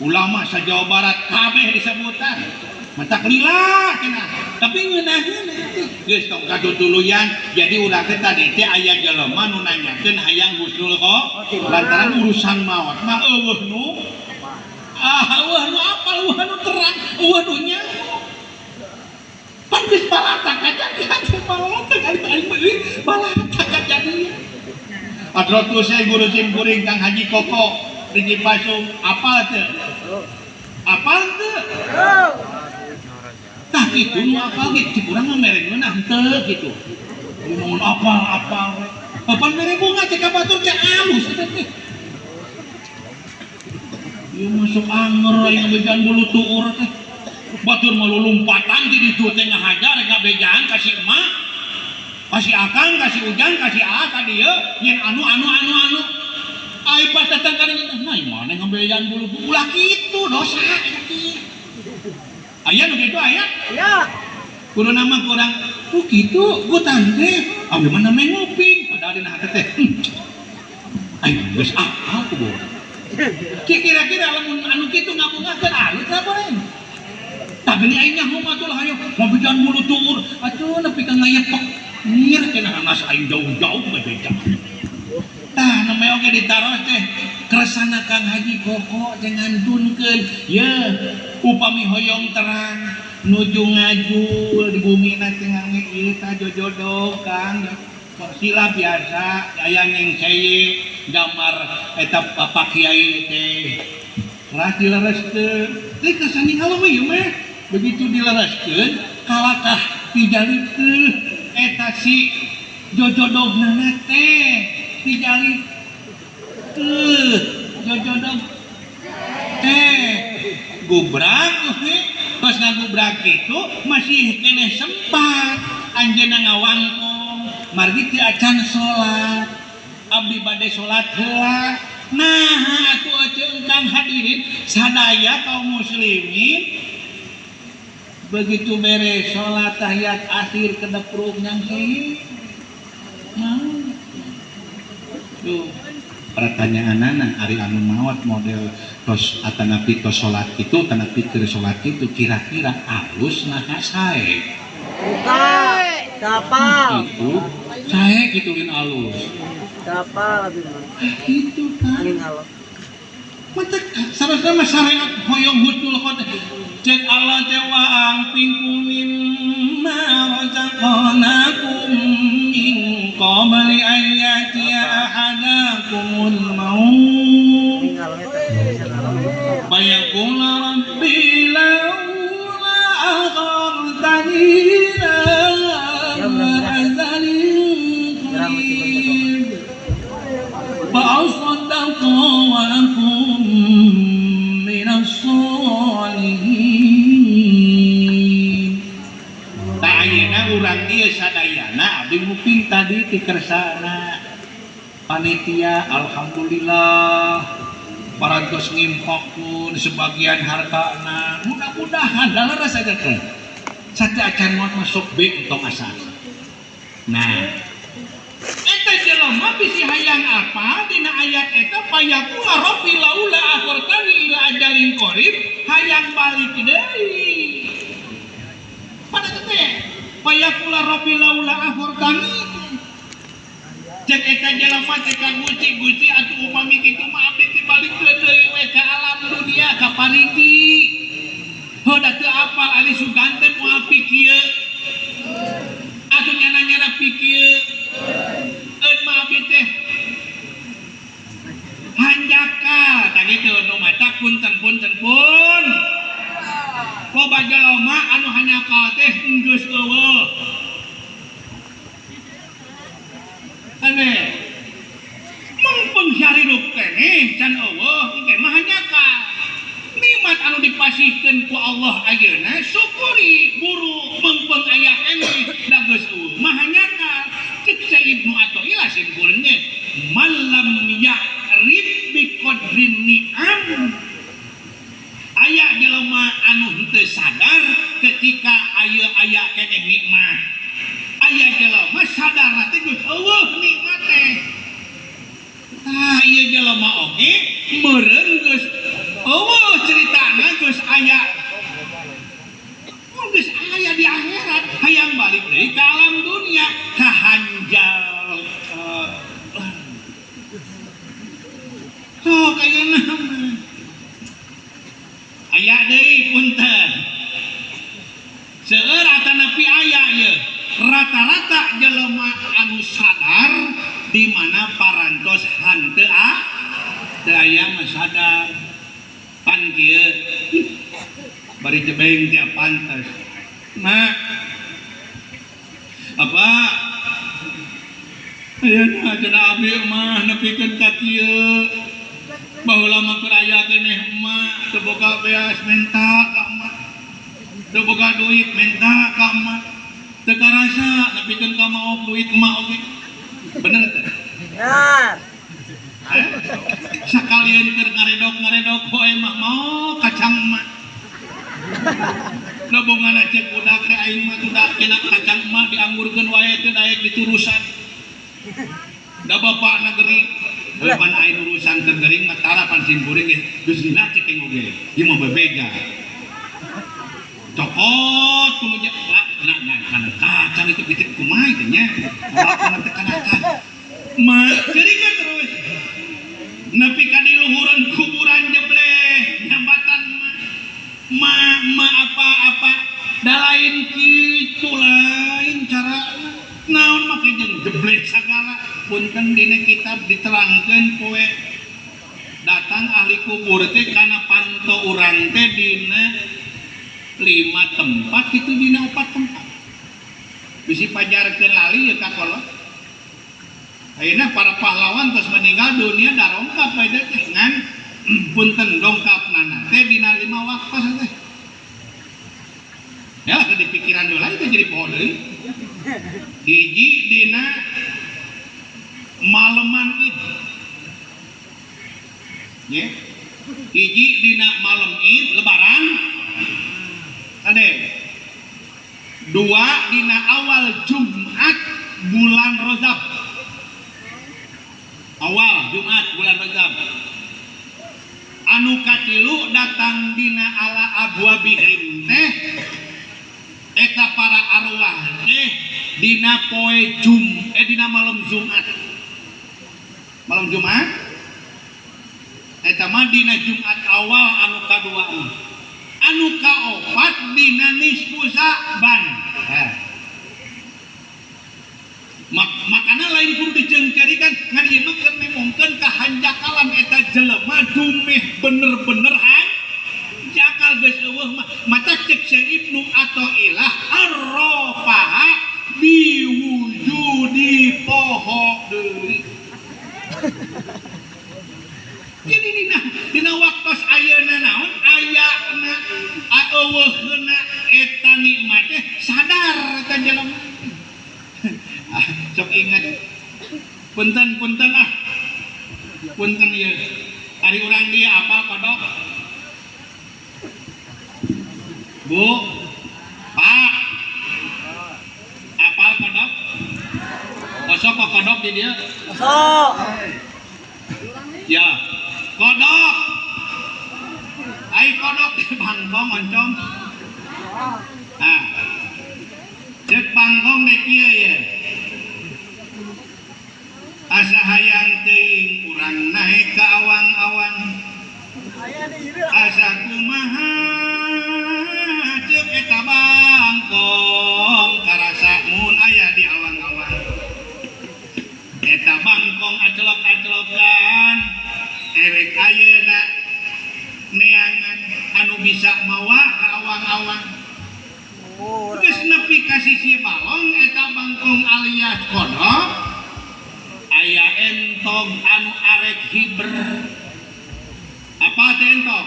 ulama sa Jawa Barat kabeh disebutan mentak lila cenah tapi ngeunaheun geus tong katutuluyan jadi urang teh tadi teh aya jelema nu nanyakeun hayang husnul lantaran urusan maot mah eueuh nu apal eueuh nu terang eueuh nu nya pan geus balatak aja teh balatak aing meuy balatak aja dia Adrotu saya guru simkuring Kang Haji Koko di Cipasung apal teu tah kitu nu apal ge kurang mah mere ngeunah henteu kitu mun apal papan mere bunga teh ka batur teh alus eta teh ieu masuk anger yang bejan bulu tuur teh batur mah lulumpatan di ditu teh ngahajar ngabejaan ka si emak kasih akang, kasih ujang, kasih a ka dieu yen anu ai pas datang ka dieu nah mana ngabejaan bulu ulah kitu dosa eta teh aya nu kitu aya Ya. kudu nama kurang kitu ku tante abdi mah namanya nguping padahal dina hate teh aing geus apal ku boh kira-kira lamun anu kitu ngabungakeun alus lah boleh tapi ni aing nyaho mah tuh hayo ngabejaan bulu tuur atuh nepi ka ngayepek ngir cenah anas aing jauh-jauh ngabejaan tah namanya oge ditaros teh keresana Kang Haji Koko dengan dunkeun ye upami hoyong terang nuju ngajul di bumi nanti ngange ieu tah jojodoh Kang sila biasa aya yang saya gambar eta Pak Kiai teh rah dilereskeun teh kesani kalau ieu mah begitu dilereskeun kalakah pijalikeun eta si jojodohna teh pijalikeun jojodoh teh gubrak pas ngagubrak itu masih kene sempat anjeunna ngawangkong margi teu acan salat abdi bade salat heula nah atuh aceung Kang hadirin sadaya kaum muslimin begitu beres salat tahiyat akhir kedeprung yang kieu tuh pertanyaanana ari anu maot model tos atanapi tos salat itu tanapi keur salat itu kira-kira alus nah sae Kapal. itu sae gituin alus Kapal abdi mah. gitu kan Angin alot. mata sareng syariat hoyong husnul khotimah cek Allah teh wa angping kumin ma razaqnakum min qabli an yatiya ahadakumul maut Angin alot eta. فيقول ربي لولا أخرتني إلى أجل قريب فأصدق وأكن من الصالحين. Tak ayeuna urang ieu sadayana abdi nguping tadi ti kersana panitia alhamdulillah parantos ngimpakun sebagian hartana mudah-mudahan dalam rasa teh sate acan masuk B untuk asal nah eta jelema bisi hayang apa dina ayat eta payakula rabbi laula akhartani ila ajalin qarib hayang balik deui pada teh payakula rabbi laula akhartani cek eta jelema teh ka guci atuh upami kitu mah abdi balik deui we ka alam dunia ka parigi heuh da teu apal ari sugan teh moal pikieu atuh nyana-nyana pikieu eun mah abdi teh hanjaka gitu nu mata punten pun loba jalma anu hanyakal teh geus eueuh aneh mengpeng hirup keneh can eueuh engke mah hanyakal nikmat anu dipasihkeun ku Allah ayeuna syukuri buru mengpeng aya keneh da geus eueuh mah hanyakal cek sa Ibnu Athaillah simpulkeun malam ya'rif bi qadrin ni'am aya jelema anu teu sadar ketika aya keneh nikmat aya jelema sadar teh geus eueuh nikmat teh ieu jelema oge meureun geus eueuh ceritana geus aya geus aya di akhirat hayang balik deui ka alam dunia kahanjal kayeuna aya deui punten seueur atanapi aya ieu rata-rata jelema anu sadar di mana parantos hanteu teu aya mah sadar pan kieu bari jebeng tiap pantes nah apa ayeuna cenah abdi mah nepikeun ka kieu baheula mah keur aya keneh emak teu boga beas menta ka emak teu boga duit menta ka emak teu karasa nepikeun ka maok duit emak oge bener teh Benar. sakalian keur ngaredok poe mah mau kacang emak da bongana cek budak teh aing mah budak kena kacang emak dianggurkeun wae teu daek diturusan da bapakna geuring pan aing urusan teu geuring mah tara pan simpuring geus dina cekeng oge ieu mah bebega cokot kumuja na kana kacang itu bikin kumaha teh nya apa teh kana mah cerikeun terus nepi ka di luhureun kuburan jebleh nyambatan mah apa da lain kitu lain cara naon make jeung jebleh sagala punten dina kitab diterangkeun poe datang ahli kubur teh kana panto urang teh dina 5 tempat itu dina 4 tempat bisi pajarkeun lali ya kakolot ayeuna para pahlawan tos meninggal dunia darongkap bae teh ngan punten dongkapna teh dina 5 waktos teh ya ke dipikiran heula itu jadi poho deui hiji dina maleman Id ya hiji dina malam Id lebaran ade 2 dina awal Jumat bulan Rajab awal Jumat bulan Rajab anu katilu datang dina ala abwabihim teh eta para arwah teh dina poe dina malam Jumat eta mah dina Jumat awal anu kadua anu kaopat dina nisfu Sa'ban makana lain kudu diceungcarikan ngan ieu mah keur memongkeun kahanjakalan eta jelema dumeh bener-bener jakal geus eueuh mah mata cek Syekh Ibnu Athaillah ar-rafa'a biwujudi poho deui jadi dina waktos ayeuna naon ayana eueuheuna eta nikmat teh sadar eta jelema sok ingat punten ieu ari urang dia apa kodok Bu Pak apal kodok kosok kodok di dia Kosok. ya kodok ai kodok bangkong oncom cek bangkong deh kieu ya asa hayang teuing urang naik ka awang-awang asa kumaha cek eta bangkong karasa mun aya di awang-awang eta bangkong acelok-acelokan erek ayeuna entog anu arek hiber. Apa teh entog?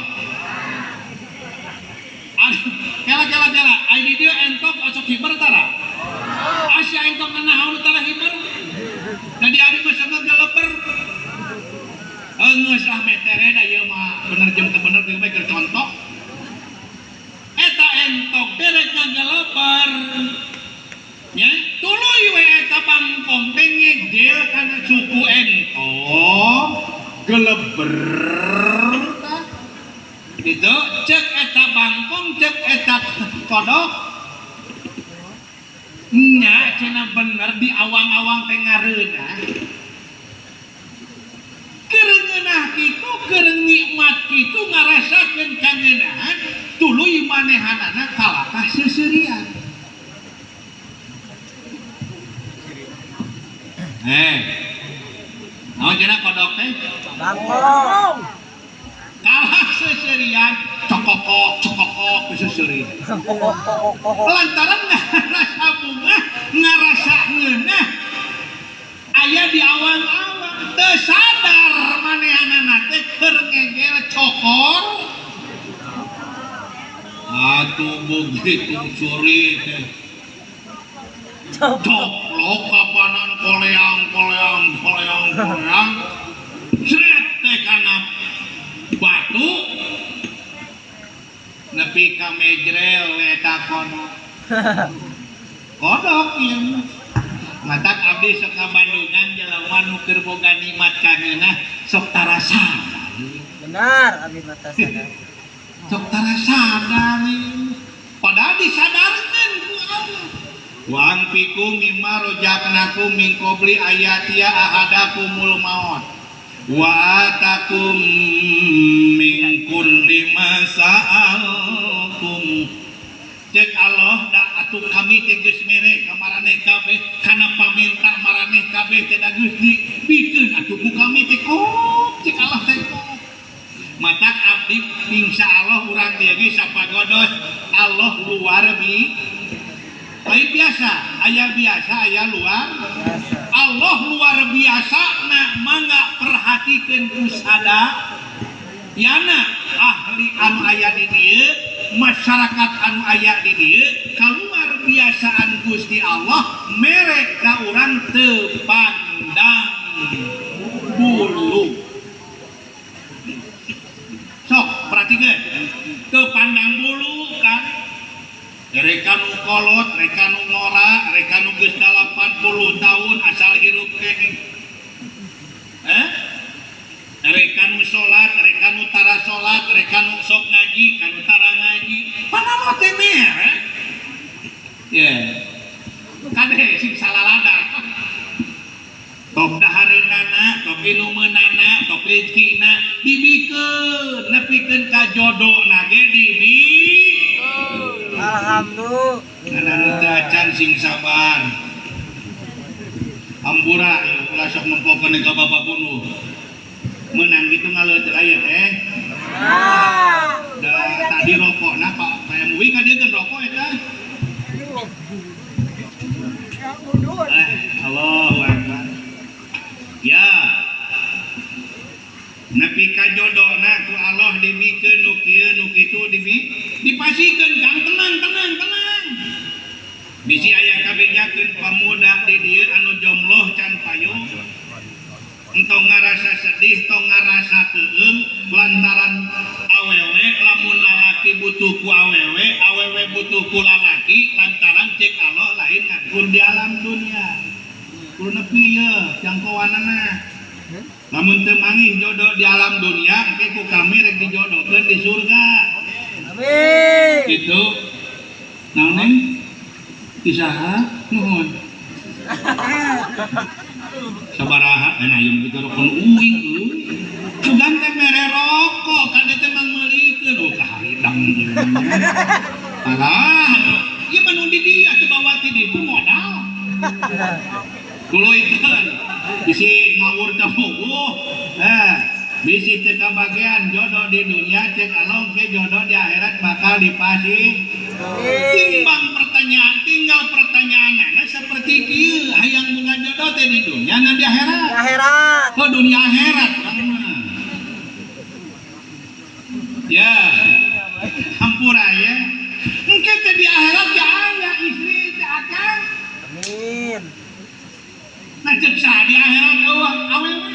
Kela. Ai dia entog osok hiber tara. Asya entog nanaon tara hiber. Jadi ari mah sama galeper. Geus ah metere da ieu mah bener jeung teu bener teu bae keur contoh. Eta entog teh rek ngagaleper. Nya, tuluy we eta bangkong teh ngegel kana suku entog geleber. Gitu, cek eta bangkong, cek eta kodok. Nya, cenah bener di awang-awang teh ngareunah. Keur ngeunah kitu, keur nikmat kitu ngarasakeun kangeunahan, tuluy manehanana kalakah seuseurian. Naon cenah kodok teh? Bangkong. Kalah seuseurian, cokokok seuseurian. Lantaran ngarasa bunga, ngarasa ngeunah aya di awang-awang, teu sadar manehanana teh keur ngegel cokor. Atuh begitu suri teh. Coplok kapanan koleang. Sret teh kana batu nepi ka mejrel eta kodok ieu matak abdi sok ka Bandungan jelema nu keur boga nikmat kangeunah sok tarasan Benar, abdi mata sadar. sok tarasan padahal disadarkeun ku Allah wa anfiqu mimma razaqnakum min qabli ayatia ahadakumul maut wa atakum min kulli ma sa'altum. Cek Allah da atuh kami teh geus mere ka maraneh kabeh kana paminta maraneh kabeh teh da geus dibikeun atuh ku kami teh kok cek Allah teh kok. Matak abdi insyaallah urang dieu ge sapagodos Allah luar lain biasa, aya luar. Allah luar biasa nak mangga perhatikeun kusada yana ahli anu aya di dieu, masyarakat anu aya di dieu, kaluar biasaan Gusti Allah mere ka urang teu pandang bulu. Sok perhatikeun, teu pandang bulu kan. Reka nu kolot, reka nu ngora, reka nu geus 80 tahun asal hirup keneh. Reka nu salat, reka nu tara salat, reka nu sok ngaji, kanu tara ngaji. Panama teh mere. Kadeh sing salalada. Tok dahareunana, tok inumeunana, tok rezekina dibikeun, nepikeun ka jodona ge Alhamdulillah. Anu teu acan sing sabar. Ampura ulah sok nempokeun ka Bapak bunuh. Meunang kitu ngaleut aya teh. Da tadi rokokna Pak PMUI ka dieu rokok eta. Allahu Akbar. Ya. Nepi ka jodona ku Allah dibikeun nu kieu nu kitu dipasikeun Kang tenang. Bisi aya kabejakeun pamuda di dieu anu jomloh can payung. Entong ngarasa sedih, tong ngarasa teueung lantaran awewe lamun lalaki butuh ku awewe, awewe butuh ku lalaki lantaran cek Allah lain ngakur di alam dunia. Kudu nepi ieu jangkauanana. Lamun teu mangih jodoh di alam dunia, engke ku kami rek dijodohkeun di surga. Amin. Gitu. Naon neng? Isaha nuhun. Sabaraha ayeuna kitu rokok uing euy. Sugan teh mere rokok, kade teh mang meulikeun oh kaharidang ieu. Alah, ieu mah nu di dieu teh bawa ti dieu modal. Tuluikeun bisi ngawur ka bogoh. Bisi teu kabagian jodoh di dunia cek Allah ke jodoh di akhirat bakal dipasih. Tinggal pertanyaanana seperti kieu hayang boga kita teh di dunia dan di akhirat. Akhirat. Oh dunia akhirat Kang mah. Ya, hampura ya. Mungkin teh di akhirat ya aya istri teh akang. Amin. Nah cek sah di akhirat eueuh awewe.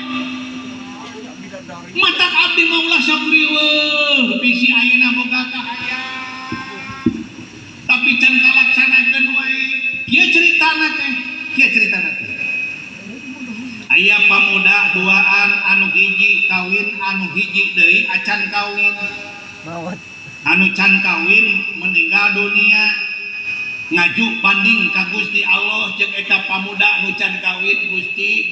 Matak abdi maulah sabriweuh bisi ayeuna boga kahayang. Tapi can kalaksanakeun wae. Kieu ceritana teh, aya pamuda duaan anu hiji kawin, anu hiji deui acan kawin. Maut. Anu can kawin meninggal dunia ngaju banding ka Gusti Allah jeung eta pamuda anu can kawin, Gusti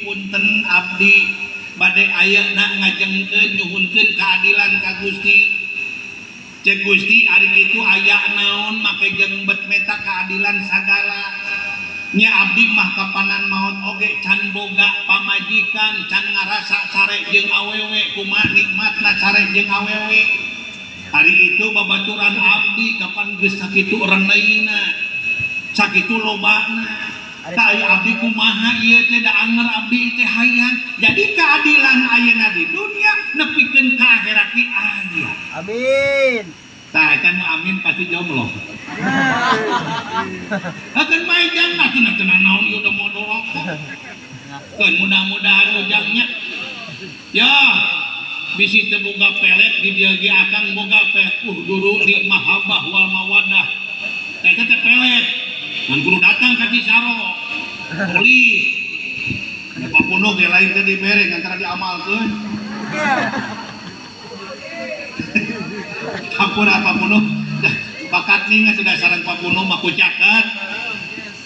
punten abdi bade ayeuna ngajengkeun nyuhunkeun keadilan ka Gusti. Cek Gusti ari kitu aya naon make jengBet meta keadilan sagala. Nya abdi mah kapanan maot oge can boga pamajikan, can ngarasa sare jeung awewe kumaha nikmatna sare jeung awewe. Hari itu babaturan abdi kapan geus sakitu reneina, sakitu lobana. Ka abdi kumaha ieu teh da anger abdi teh hayang. Jadi keadilan ayeuna di dunia nepikeun ka akhirat ge aya. Amin. Tah can amin pasti jomblo. Akan bae jangan cenah naon ieu da modorok. Keun mudah-mudahan ujangnya. Ya, bisi teu boga pelet di dieu ge akang boga pelet duru li mahabbah wal mawaddah. Teh teh pelet. Mun kudu datang ka Cisaro. Polis. Ya papunuh ge lain teh dibere antara diamalkeun. Hampura papunuh. Bakat ninga sudah sareng papunuh mah ku caket.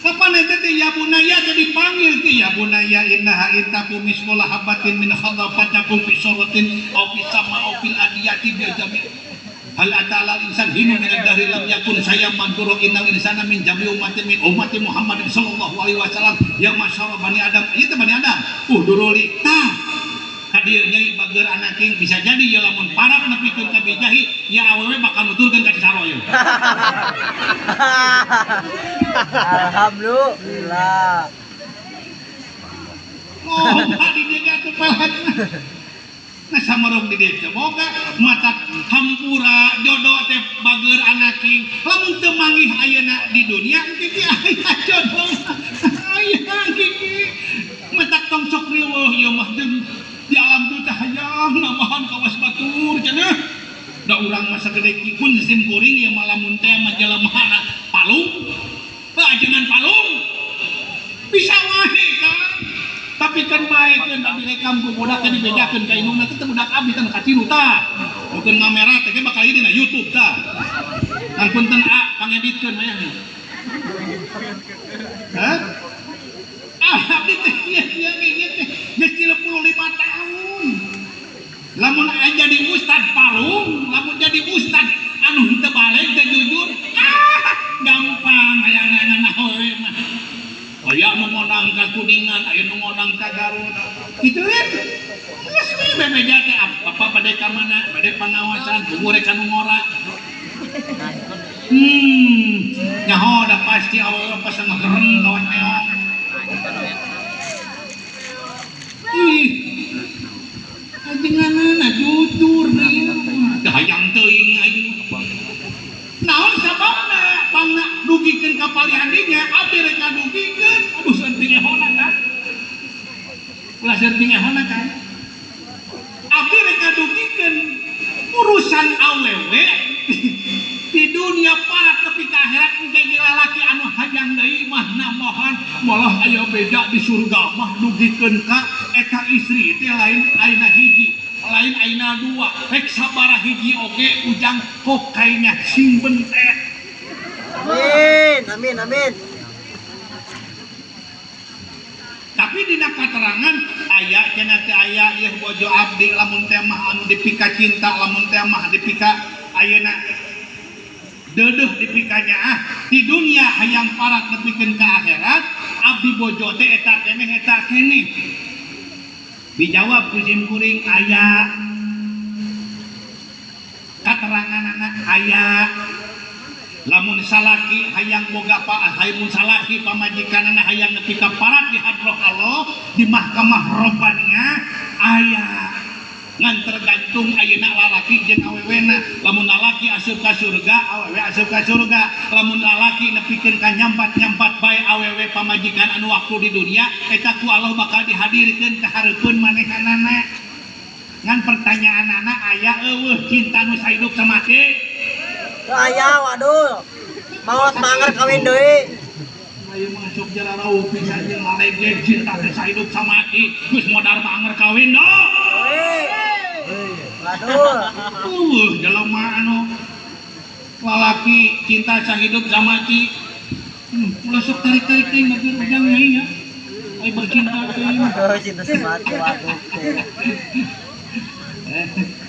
Kapan eta teh ya bunaya teh dipanggil teh ya bunaya innaha intaku misqala habatin min khadafatakum fi suratin aw fi sama aw fil adiyati bi jami' hal atala insan hinu min dari lam yakun saya manduru innal insana min jami umatin min ummati Muhammadin sallallahu alaihi wasallam ya masyaallah bani Adam ieu teh bani Adam duruli tah kadieu nyai bager anak king bisa jadi ya lamun parah nepikeun ka bijahi ya awewe bakal nuturkeun ka Cisaro ieu. Alhamdulillah. Oh, tadi dia tuh pelan. Nah samarong di dia boga mata hampura jodoh teh bager anak king. Lamun teu manggih ayeuna di dunia engke teh aya jodoh. Aya gigi. Mata tong sok riweuh ieu mah jeung di alam teu teh hayang namahan kawas batur cenah. Da urang masa gede kipun sim kuring ieu mah lamun teh mah jelemaana palung. Ajengan palung bisa wae kan tapi kan bae kan abdi rekam ku budak teh dibedakeun ka indungna teh budak abdi teh kaciru tah bukeun ngamera teh bakal ieu dina YouTube tah ngan punten pangeditkeun mayang nih hah abdi teh ieu teh geus 35 tahun lamun jadi ustad palung lamun jadi ustad anu henteu balik teh jujur gampang hayang-hayang nawe mah. Aya nu ngodang ka Kuningan, aya nu ngodang ka Garut. Kitu kan. Geus we bebeja teh apa bade ka mana? Bade pangawasan, kudu rek anu ngora. Nyaho da pasti awewe pas ngeureun kawan meong. Ih. Ajenganna jujur deui. Da hayang teuing ayeuna. Naon sababna pangna dugikeun ka palihandinya abdi rek ngadugikeun aduh seuting ehona kan ulah seuting ehona kan abdi rek ngadugikeun urusan awewe di dunia parat tapi ka akhirat engke lalaki anu hayang deui mah namohan malah aya beda di surga mah dugikeun ka eta istri teh lain ayeuna hiji lain aina dua rek sabaraha hiji oge ujang kokainya simpen teh Amin. tapi dina katerangan aya cenah teh aya ieu bojo abdi lamun teh mah anu dipika cinta lamun teh mah dipika ayeuna deudeuh dipikanya di dunia hayang parat nepikeun ka akhirat abdi bojo teh eta keneh dijawab ku sim kuring aya katerangan anak aya lamun salaki hayang boga hayang salaki pamajikanana hayang nepi ka parat di hadroh Allah di mahkamah robbaniyah aya ngan tergantung ayeuna lalaki jeung awewena. Lamun lalaki asup ka surga awewe asup ka surga, lamun lalaki nepikeun ka nyampat-nyampat bae awewe pamajikan anu waktu di dunia eta ku Allah bakal dihadirkeun ka hareupeun manehanana. Ngan pertanyaan anak aya eueuh cinta nu sahidup samati Aya waduh. Maot manger kawin deui. ayo masuk jararau pisan jeung lalege cinta teh sahidup samati geus modal manger kawin doh. Waduh. Jelema anu lalaki cinta sahidup samati ulah sok tarik-tarik teh pegang nyai ya. Ai bercinta teh. Aduh cinta semati waduh.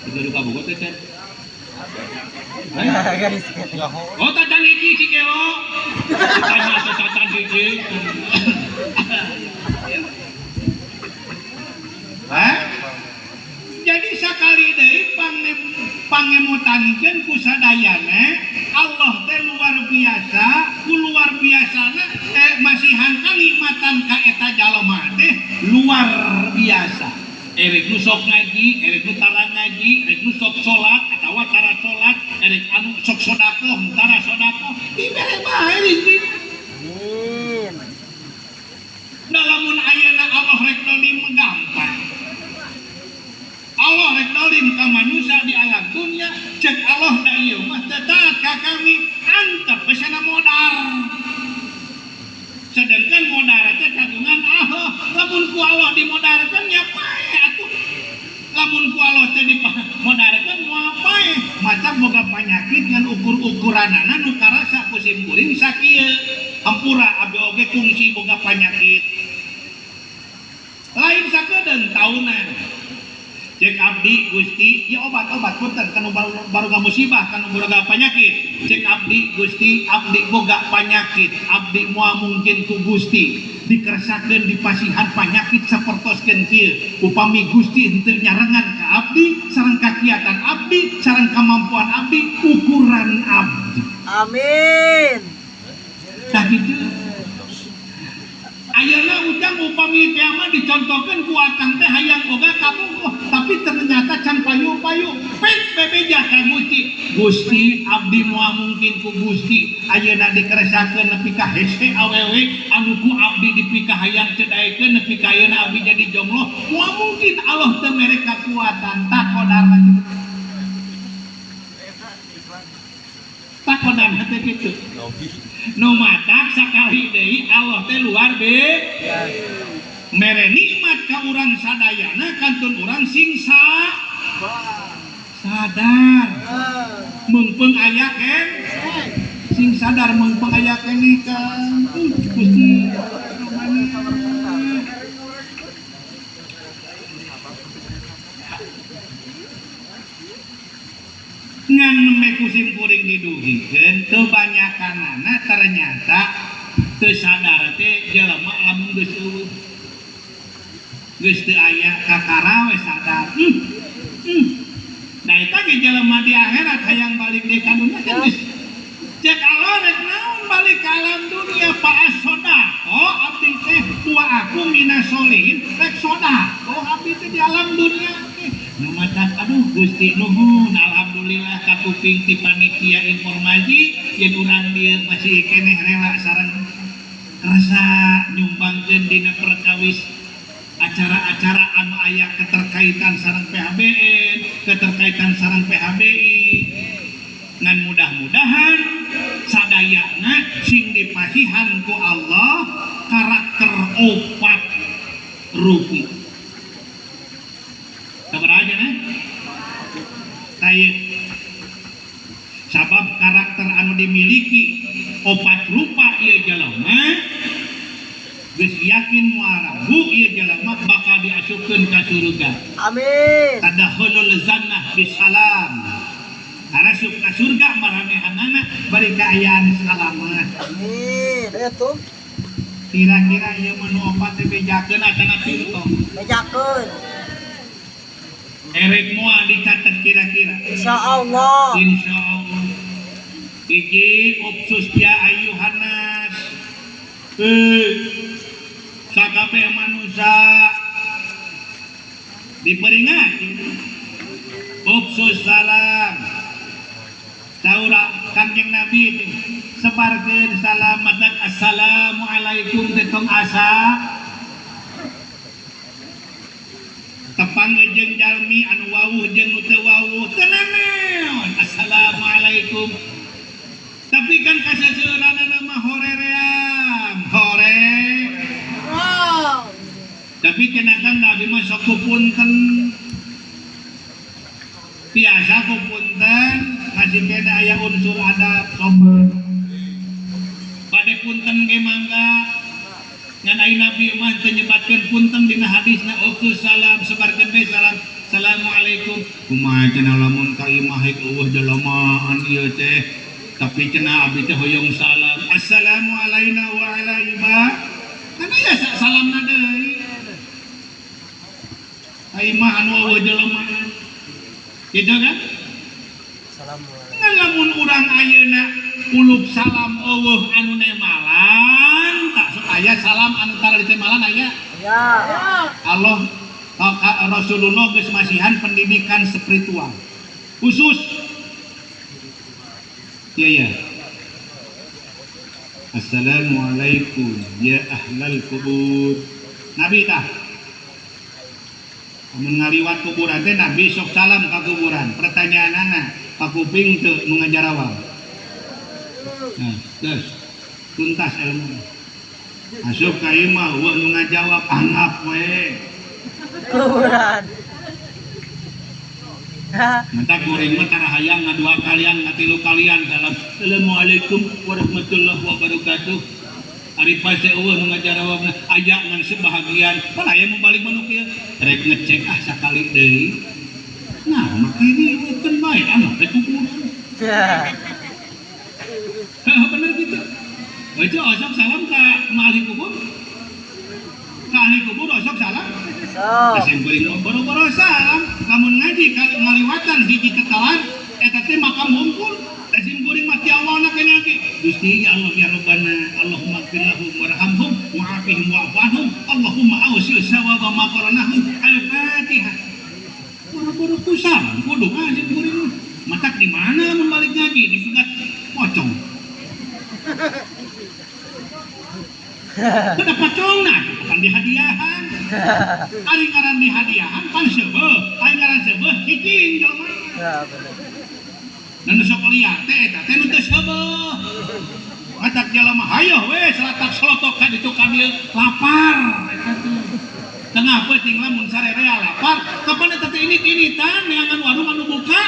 Udah kabogot teh. Garis. Oh tatan hiji si Kelo. Tanya tatan hiji. Hah? Jadi sakali deui pangemutanikeun ku sadayana Allah teh luar biasa, ku luar biasana masihan kanikmatan ka eta jalema teh luar biasa. Erek nu sok ngaji, erek nu tara ngaji, erek nu sok salat atawa tara salat, erek anu sok sedekah, tara sedekah, dibere bae rezeki. Amin. Dalamun ayeuna Allah rek dolim gampang. Allah rek dolim ka manusia di alam dunia, cek Allah da ieu mah teu ka kami antep pesana modal. Sedangkan modal teh kagungan lamun ku Allah dimodarkeun nya pae atuh. Lamun ku Allah teh dimodalkeun moal pae. Macam boga panyakit ngan ukur-ukuranana nu karasa kusim kuring sakieu. Hampura abdi oge kungsi boga panyakit. Lain sakedeung taunan. Cek abdi Gusti, ya obat-obat punten kanu baru musibah kanu boga penyakit. Cek abdi Gusti, abdi boga penyakit, abdi moal mungkin ku Gusti dikeresakeun dipasihan penyakit sapertoskeun kieu. Upami Gusti henteu nyarengan ka abdi sareng kakiatan abdi sareng kemampuan abdi ukuran abdi. Amin. Tah kitu. Ayeuna ujang upami teh mah dicontohkeun ku akang teh hayang boga kabogoh, tapi ternyata can payu-payu pet bebeja ka Gusti. Gusti abdi moal mungkin ku Gusti ayeuna dikeresakeun nepi ka hese awewe anu ku abdi dipika hayang cedaikeun nepi ka ayeuna abdi jadi jomblo, moal mungkin Allah teu mere kakuatan tak kodarna tak kodarna teh kitu. Nu matak sakali deui Allah teh luar biasa. Mere nikmat ka urang sadayana kantun urang sing sadar. Meungpeung aya ken sing sadar meungpeung aya kene kan Gusti ngan mekusim kuring diduhikeun teu banyakanana ternyata teu sadar teh jelema lamun geus eueuh geus teu aya kakara we sadar da eta ge jelema di akhirat hayang balik deui ka dunya kan geus cek Allah rek naon balik ka alam dunia pa asoda abdi teh wa aku minas solihin rek soda abdi teh di alam dunia teh nu matak aduh Gusti nuhun alhamdulillah kakuping ti panitia informasi yen urang dieu masih keneh rela sareng rasa nyumbangkeun dina perkawis acara-acara anu aya keterkaitan sareng PHBN, keterkaitan sareng PHBI. Ngan mudah-mudahan sadayana sing dipasihan ku Allah karakter opat rupi. Sabar aja nah. Taya sabab karakter anu dimiliki opat rupa ieu jalema geus yakin moal rabu ieu jalema bakal diasupkeun ka surga. Amin. Tadkhulul jannah bisalam. Arasup ka surga maranehanana bari kaayaan salamet. Amin. Itu Kira-kira ieu menu opat teh bejakeun acana tirto. bejakeun. Erek moal dicatet kira-kira. Insyaallah. Insyaallah. Hiji upsus ya ayyuhannas. Sakabeh manusia diperingati upsus salam. Saura Kanjeng Nabi itu sebarkeun salam matak assalamualaikum tetong asa tepang jeung jalmi anu wawuh jeung nu teu wawuh teu naon assalamualaikum. Tapi kan kasaseurana mah horeream hore. Tapi kenakan Nabi mah sok punten biasa punten masih kena aya unsur adab sopan pada punten ge mangga ngan ai Nabi mah teu nyebatkeun punten dina hadisna utus salam sebarkeun bae salam assalamualaikum kumaha cenah lamun ka imah hek eueuh jalamaan ieu teh tapi cenah abdi teh hoyong salam assalamu alaina wa ala ibad kan aya salamna deui ai mah anu eueuh jalamaan gitu kan? Ngan lamun urang ayeuna ulup salam eueuh anu nemalan tak aya salam anu tara di temalan aya. Ya. Allah Rasulullah geus masihan pendidikan spiritual khusus. Ya. Assalamualaikum ya ahlal kubur. Nabi tah mengaliwat kuburan teh Nabi sok salam ka kuburan. Pertanyaanana ka kuping teu nu ngajarawab. Nah, geus tuntas ilmu. Asup ka imah eueuh nu ngajawab anggap we. Kuburan. Mata kuring mah tara hayang ngadua kalian ngatilu kalian salam. Assalamualaikum warahmatullahi wabarakatuh. Ari pase eueuh nu ngajarawabna aya ngan sebahagian pan aya nu balik manuk ieu rek ngecek sakali deui nah makini eueuh bae anu rek kuburan bener gitu baca osok salam ka ahli kubur ka ahli kubur osok salam kasimpeuing boro-boro salam lamun ngaji ka ngaliwatan hiji ketelan eta teh makam hungkul kasimpeuing mati awalna kena ge Gusti ya Allah ya Rabbana Allahumma ighfir lahum warhamhum wa'afihim wa'fu anhum Allahumma awsil sawaba ma qaranahum al-Fatihah. Boro-boro kusam kudu aja kuring matak di mana lamun balik ngaji disugat pocong. Kada pocongna kan dihadiahan. Ari ngaran dihadiahan pan seubeuh, ari ngaran seubeuh hijing jelema. Ya bener. Dan sok lihat teh eta teh nu teu seubeuh. Matak jalema hayo we salatak slotok ka ditu ka dieu lapar eta teh. Tengah peuting lamun sarerea lapar, kapan eta teh init-initan neangan warung anu buka.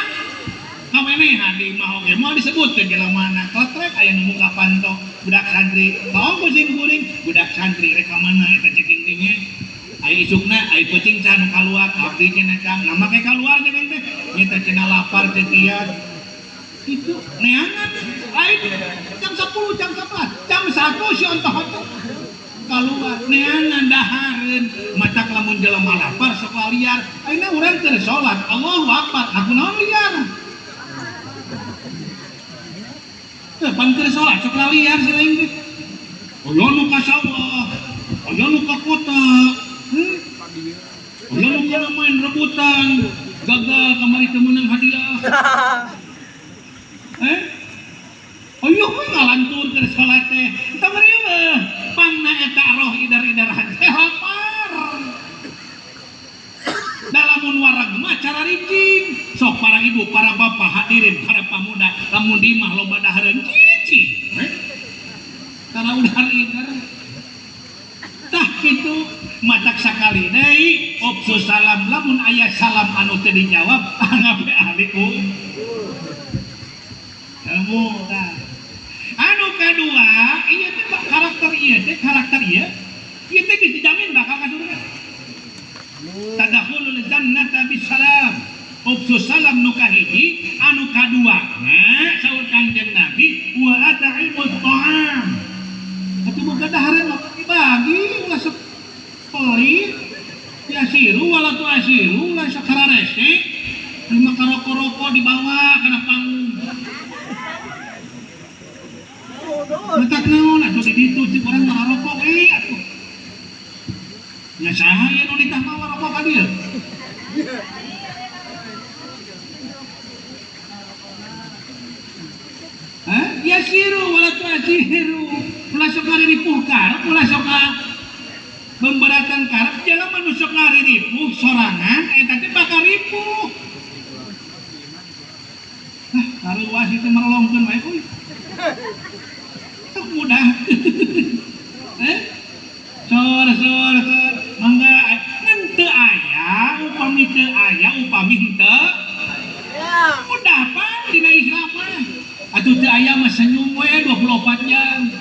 Kawenehan di imah oge moal disebutkeun jelemana kletrek aya nu muka panto budak santri. Kaon kucing kuring budak santri rek ka mana eta ceking tingnya. Ai isukna ai peuting can kaluar abdi cenah kang. Nah make kaluar jeung teh nyata cenah lapar teh kieu. Itu neangan lain jam 10 jam 4 jam 1 si ontoh keluar neangan dahareun matak lamun jelema lapar sok liar ayeuna urang teu salat Allahu akbar aku naon liar teu pan teu salat sok liar si lain teh aya nu ka sawah aya nu ka kota aya nu kana main rebutan gagal kamari teu meunang hadiah ayo we ngalantur ke salat teh eta meureun mah pangna eta roh idar-idaran teh lapar dalamun warag mah cara ricing sok para ibu para bapak hadirin para pamuda lamun di imah loba dahareun cicing karena udah idar tah kitu matak sakali deui opsus salam lamun aya salam anu teu dijawab anggap ahli kamu anu kedua ieu teh karakter ieu teh dijamin bakal ka surga tadkhulul jannata bisalam upsus salam nu kahiji anu kadua nah saur Kanjeng Nabi wa at'imut ta'am atuh boga dahareun dibagi ulah sepeulit yasiru wala tu asiru ulah sakara rese lima karoko-roko dibawa kana panggung letak naon atuh di ditu cik urang ngarokok atuh. Nya saha ye nu ditah mah ngarokok ka dieu? Hah? Ya siru wala tuasiru. Ulah sok ngaripuh karep, ulah sok memberatan karep, jangan manusok ngaripuh sorangan eta teh bakal ripuh. Karuas itu merolongkeun wae euy. Sok mudah. Sor mangga ngan teu aya upami teu aya upami henteu. Mudah pan dina Islam mah. Atuh teu aya mah senyum we 24 jam.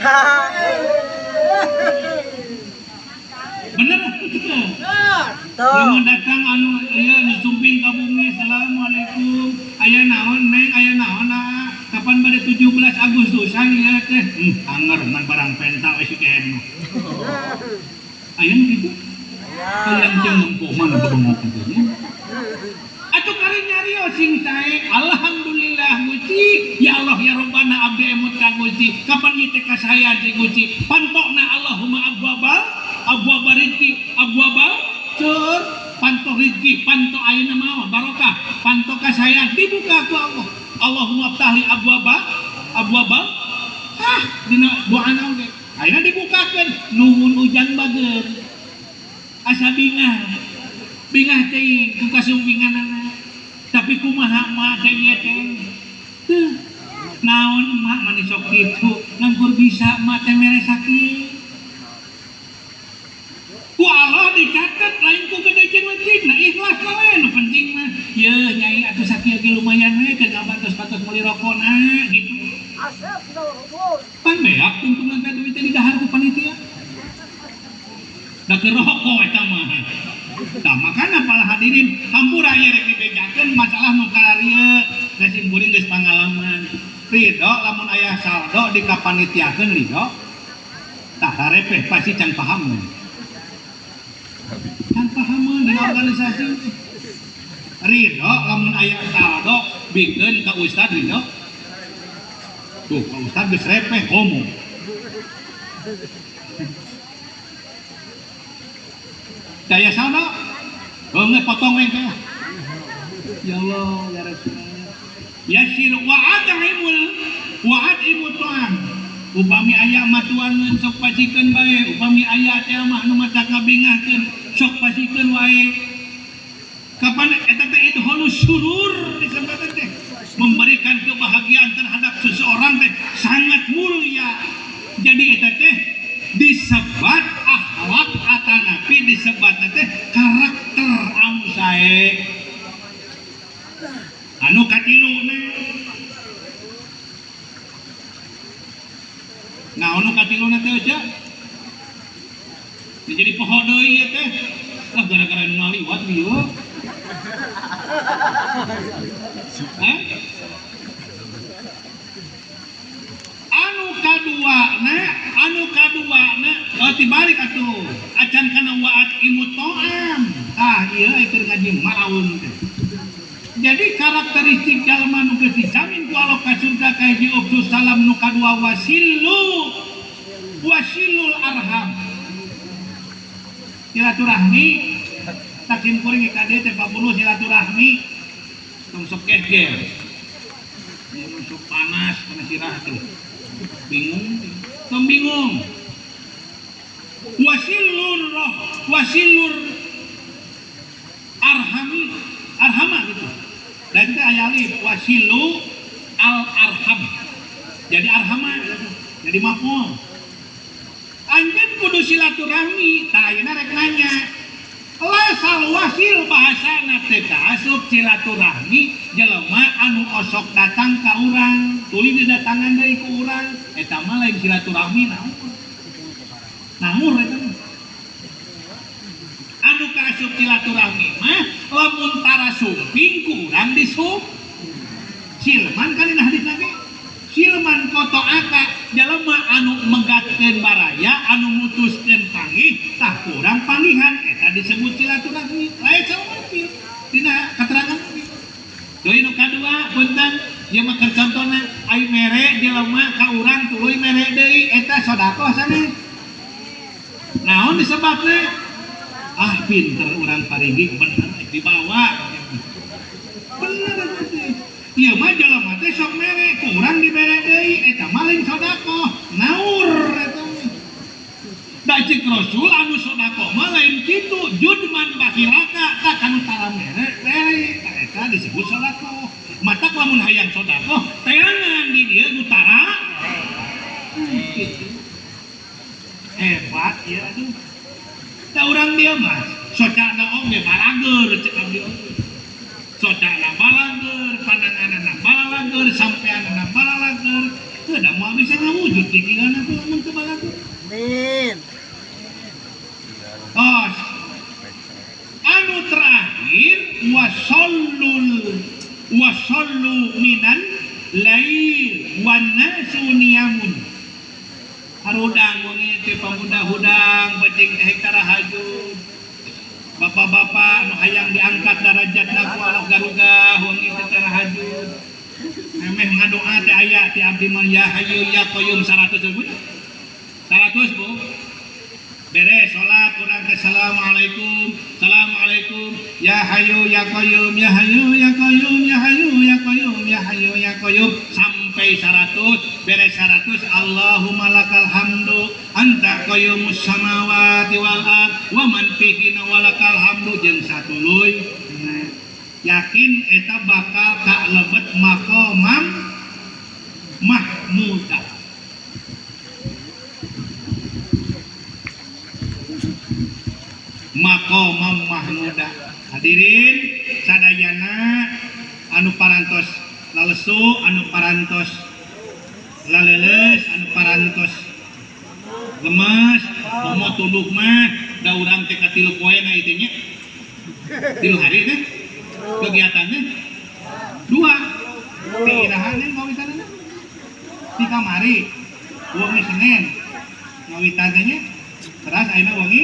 Bener yang datang anu ieu nu sumping ka bumi assalamualaikum aya naon neng aya naon kapan bade 17 Agustusan ieu teh anger ngan barang penta we si kenu aya nu kitu aya jeung empuh mana bengok kitu atuh kari nyarios sing sae alhamdulillah Gusti ya Allah ya Rabbana abdi emut ka Gusti kapan ieu teh kasayan si Gusti pantokna Allahumma abwaba rizki abwaba ceur panto rizki panto ayeuna mah barokah panto kasayang dibuka ku Allah Allahumma ftahli abwaba dina doana oge ayeuna dibukakeun nuhun ujan bageun asa bingah teh ku kasumpinganana tapi kumaha mah teh ieu teh naon mah manis sok kitu nganggur bisa mah teh mere sakit ku Allah dicatat lain ku gede jeung leutik nah ikhlas wae nu penting mah yeuh nyai atuh sakieu ge lumayan we keur ngabantos-bantos meuli rokona gitu pan beak tuntungan teh duit teh digahar ku panitia da keur rokok eta mah tah makana para hadirin hampura aya rek dibejakeun masalah nu kararieu da simkuring geus pangalaman ridho lamun aya saldo dikapanitiakeun ridho tah harepeh pasti can paham kan pahaman dina organisasi ridho lamun aya saldo bikin ka ustad ridho tuh ka ustad geus repeh ngomong daya saldo beungeut potong we teh ya Allah ya Rasulullah yasir wa'atimul ta'am upami aya matuan sok pasikeun bae upami aya teh mah anu mata kabingahkeun sok pasikeun wae kapan eta teh idholus surur disebutkeun teh memberikan kebahagiaan terhadap seseorang teh sangat mulia jadi eta teh disebat akhlak atanapi disebat teh karakter anu sae anu katiluna nah anu katiluna teh aja jadi poho deui ieu teh lah gara-gara nu ngaliwat ieu anu kaduana tibalik atuh acan kana wa'at imut to'am ieu keur ngaji malaun teh jadi karakteristik jalma nu geus dijamin ku Allah ka surga kahiji ubtus salam nu kadua wasilul arham silaturahmi takim kuring kade teh 40 silaturahmi tong sok geger mun sok panas kana sirah tuh bingung wasilur arhama gitu dan itu ayalif wasilu arham jadi arhama jadi maf'ul anjeun kudu silaturahmi tah ayeuna rek nanya lasal wasil bahasana teh asup silaturahmi jelema anu osok datang ka urang tuluy didatangan deui ku urang eta mah lain silaturahmi namun eta anu kaasup silaturahmi mah lamun tara sumping ku urang disup silman kan dina hadis Nabi silman koto aka jalema anu megatkeun baraya anu mutuskeun panggih tah kurang panggihan eta disebut silaturahmi lain sawasil dina keterangan Nabi deui nu kadua punten Ya mah keur contohna ai mere jelema ka urang tuluy mere deui eta sedekah sana. Naon disebabna? Ah pinter urang parigi bener dibawa. Bener ieu mah jelema teh sok mere ku urang dibere deui eta mah lain sedekah. Naur eta. Da cek Rasul anu sedekah mah lain kitu judman bakhilaka tak anu tara mere eta disebut sedekah. Mata lamun hayang sedekah teangan di dieu nu tara. Gitu. Hebat ya aduh. Da urang dia mah socana oge balageur cek abdi oge. Socana balageur, pandanganna balageur, sampeanna balageur. Teu da moal bisa ngawujud pikiranna tuh mun teu balageur. Amin. Oh, anu terakhir wasallu minan lail wan nasu niyamun. Harudang wengi teh pamudah-hudang penting teh karahajud. Bapak-bapak anu hayang diangkat derajatna ku Allah garuga wengi teh karahajud. Memeh ngadoa teh aya ti abdi mah ya hayyu ya qayyum 100 ribu. 100 Bu. Beres salat urang teh assalamualaikum ya hayyu ya qayyum ya hayyu ya qayyum ya hayyu ya qayyum ya hayyu ya qayyum sampai 100 beres 100 Allahumma lakal hamdu anta qayyumus samawati wal ard wa man fihinna walakal hamdu jeung satuluy. Yakin eta bakal kalebet maqamam mahmudah. Maqamam mahmudah. Hadirin sadayana anu parantos lalesu, anu parantos laleuleus, anu parantos lemes, momo tuluh mah da urang teh ka 3 poe na ieu nya. 3 hari teh kegiatannya 2. Ti irahaneun ngawitanana. Di kamari wengi Senin ngawitan teh nya. Terus ayeuna wengi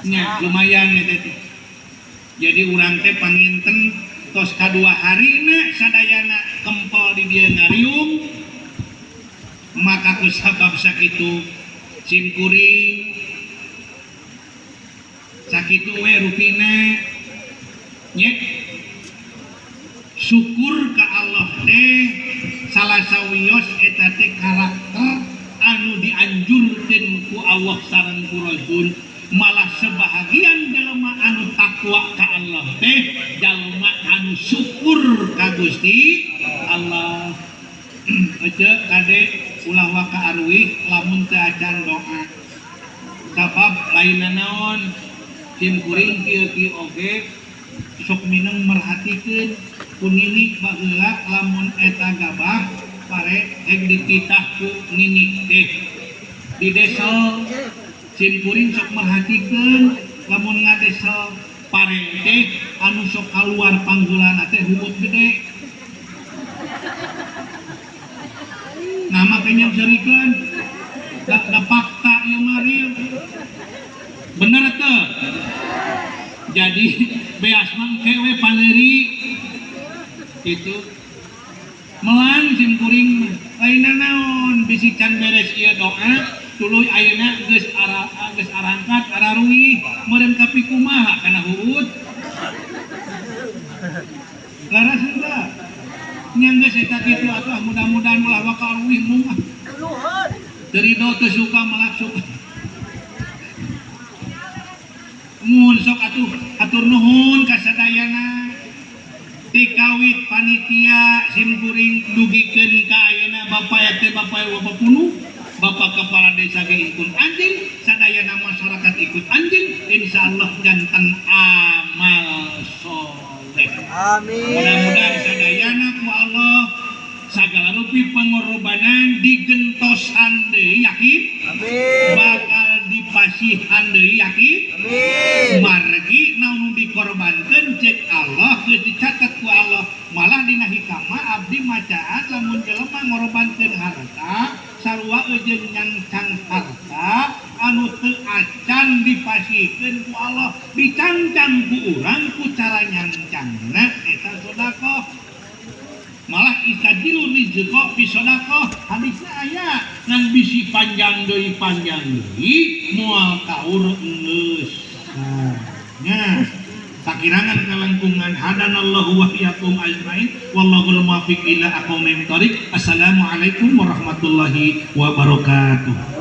nya lumayan teh. Jadi urang teh panginten tos kadua harina sadayana kempel di dieu ngariung maka ku sabab sakitu simkuring sakitu we rupina nya syukur ka Allah teh salah sawios eta teh karakter anu dianjurkeun ku Allah sareng ku Rasul. Malah sebahagian jalma anu takwa ka Allah teh jalma anu syukur ka Gusti Allah. Aja kade ulah wa ka arwih lamun teu acan doa. Sabab lainna naon tim kuring kieu-kieu oge sok mineng merhatikeun kunini baheula lamun eta gabah pare heg dititah ku nini teh di desa. Simkuring sok merhatikeun lamun ngadesel pare teh anu sok kaluar panggulana teh humut gede. Nama kenyang serikeun da fakta ieu mari. Bener teu? Jadi beas mangke we paneuri itu melang simkuring lainna naon bisi can beres ieu doa tuluy ayeuna geus arangkat araruih meureun kapi kumaha kana huut laras henteu nya geus eta kitu atuh mudah-mudahan ulah wa ka aruih mungah dari do teu suka malak suka mun sok atuh atur nuhun ka sadayana ti kawit panitia simkuring dugikeun ka ayeuna bapak teh bapak wabapunuh Bapak Kepala Desa ge ikut anjing, sadayana masyarakat ikut anjing, insyaallah jantan amal soleh. Amin. Mudah-mudahan sadayana ku Allah sagala rupi pengorbanan digentosan deui yakin. Amin. Bakal dipasihan deui yakin. Amin. Margi naon dikorbankeun cek Allah geus dicatet ku Allah. Malah dina hikmah abdi macaan lamun jelema ngorbankeun harta sarua eujeun nyangcang harta anu teu acan dipasihkeun ku Allah dicancang ku urang ku cara nyangcangna eta sedekah malah kok bisodakoh hadisnya aya ngan bisi panjang deui moal kaur geus nya sakirangan kalangkungan hadanallahu wa iyyakum ajmain wallahul muwaffiq ila aqwamit thoriq. Assalamualaikum warahmatullahi wabarakatuh.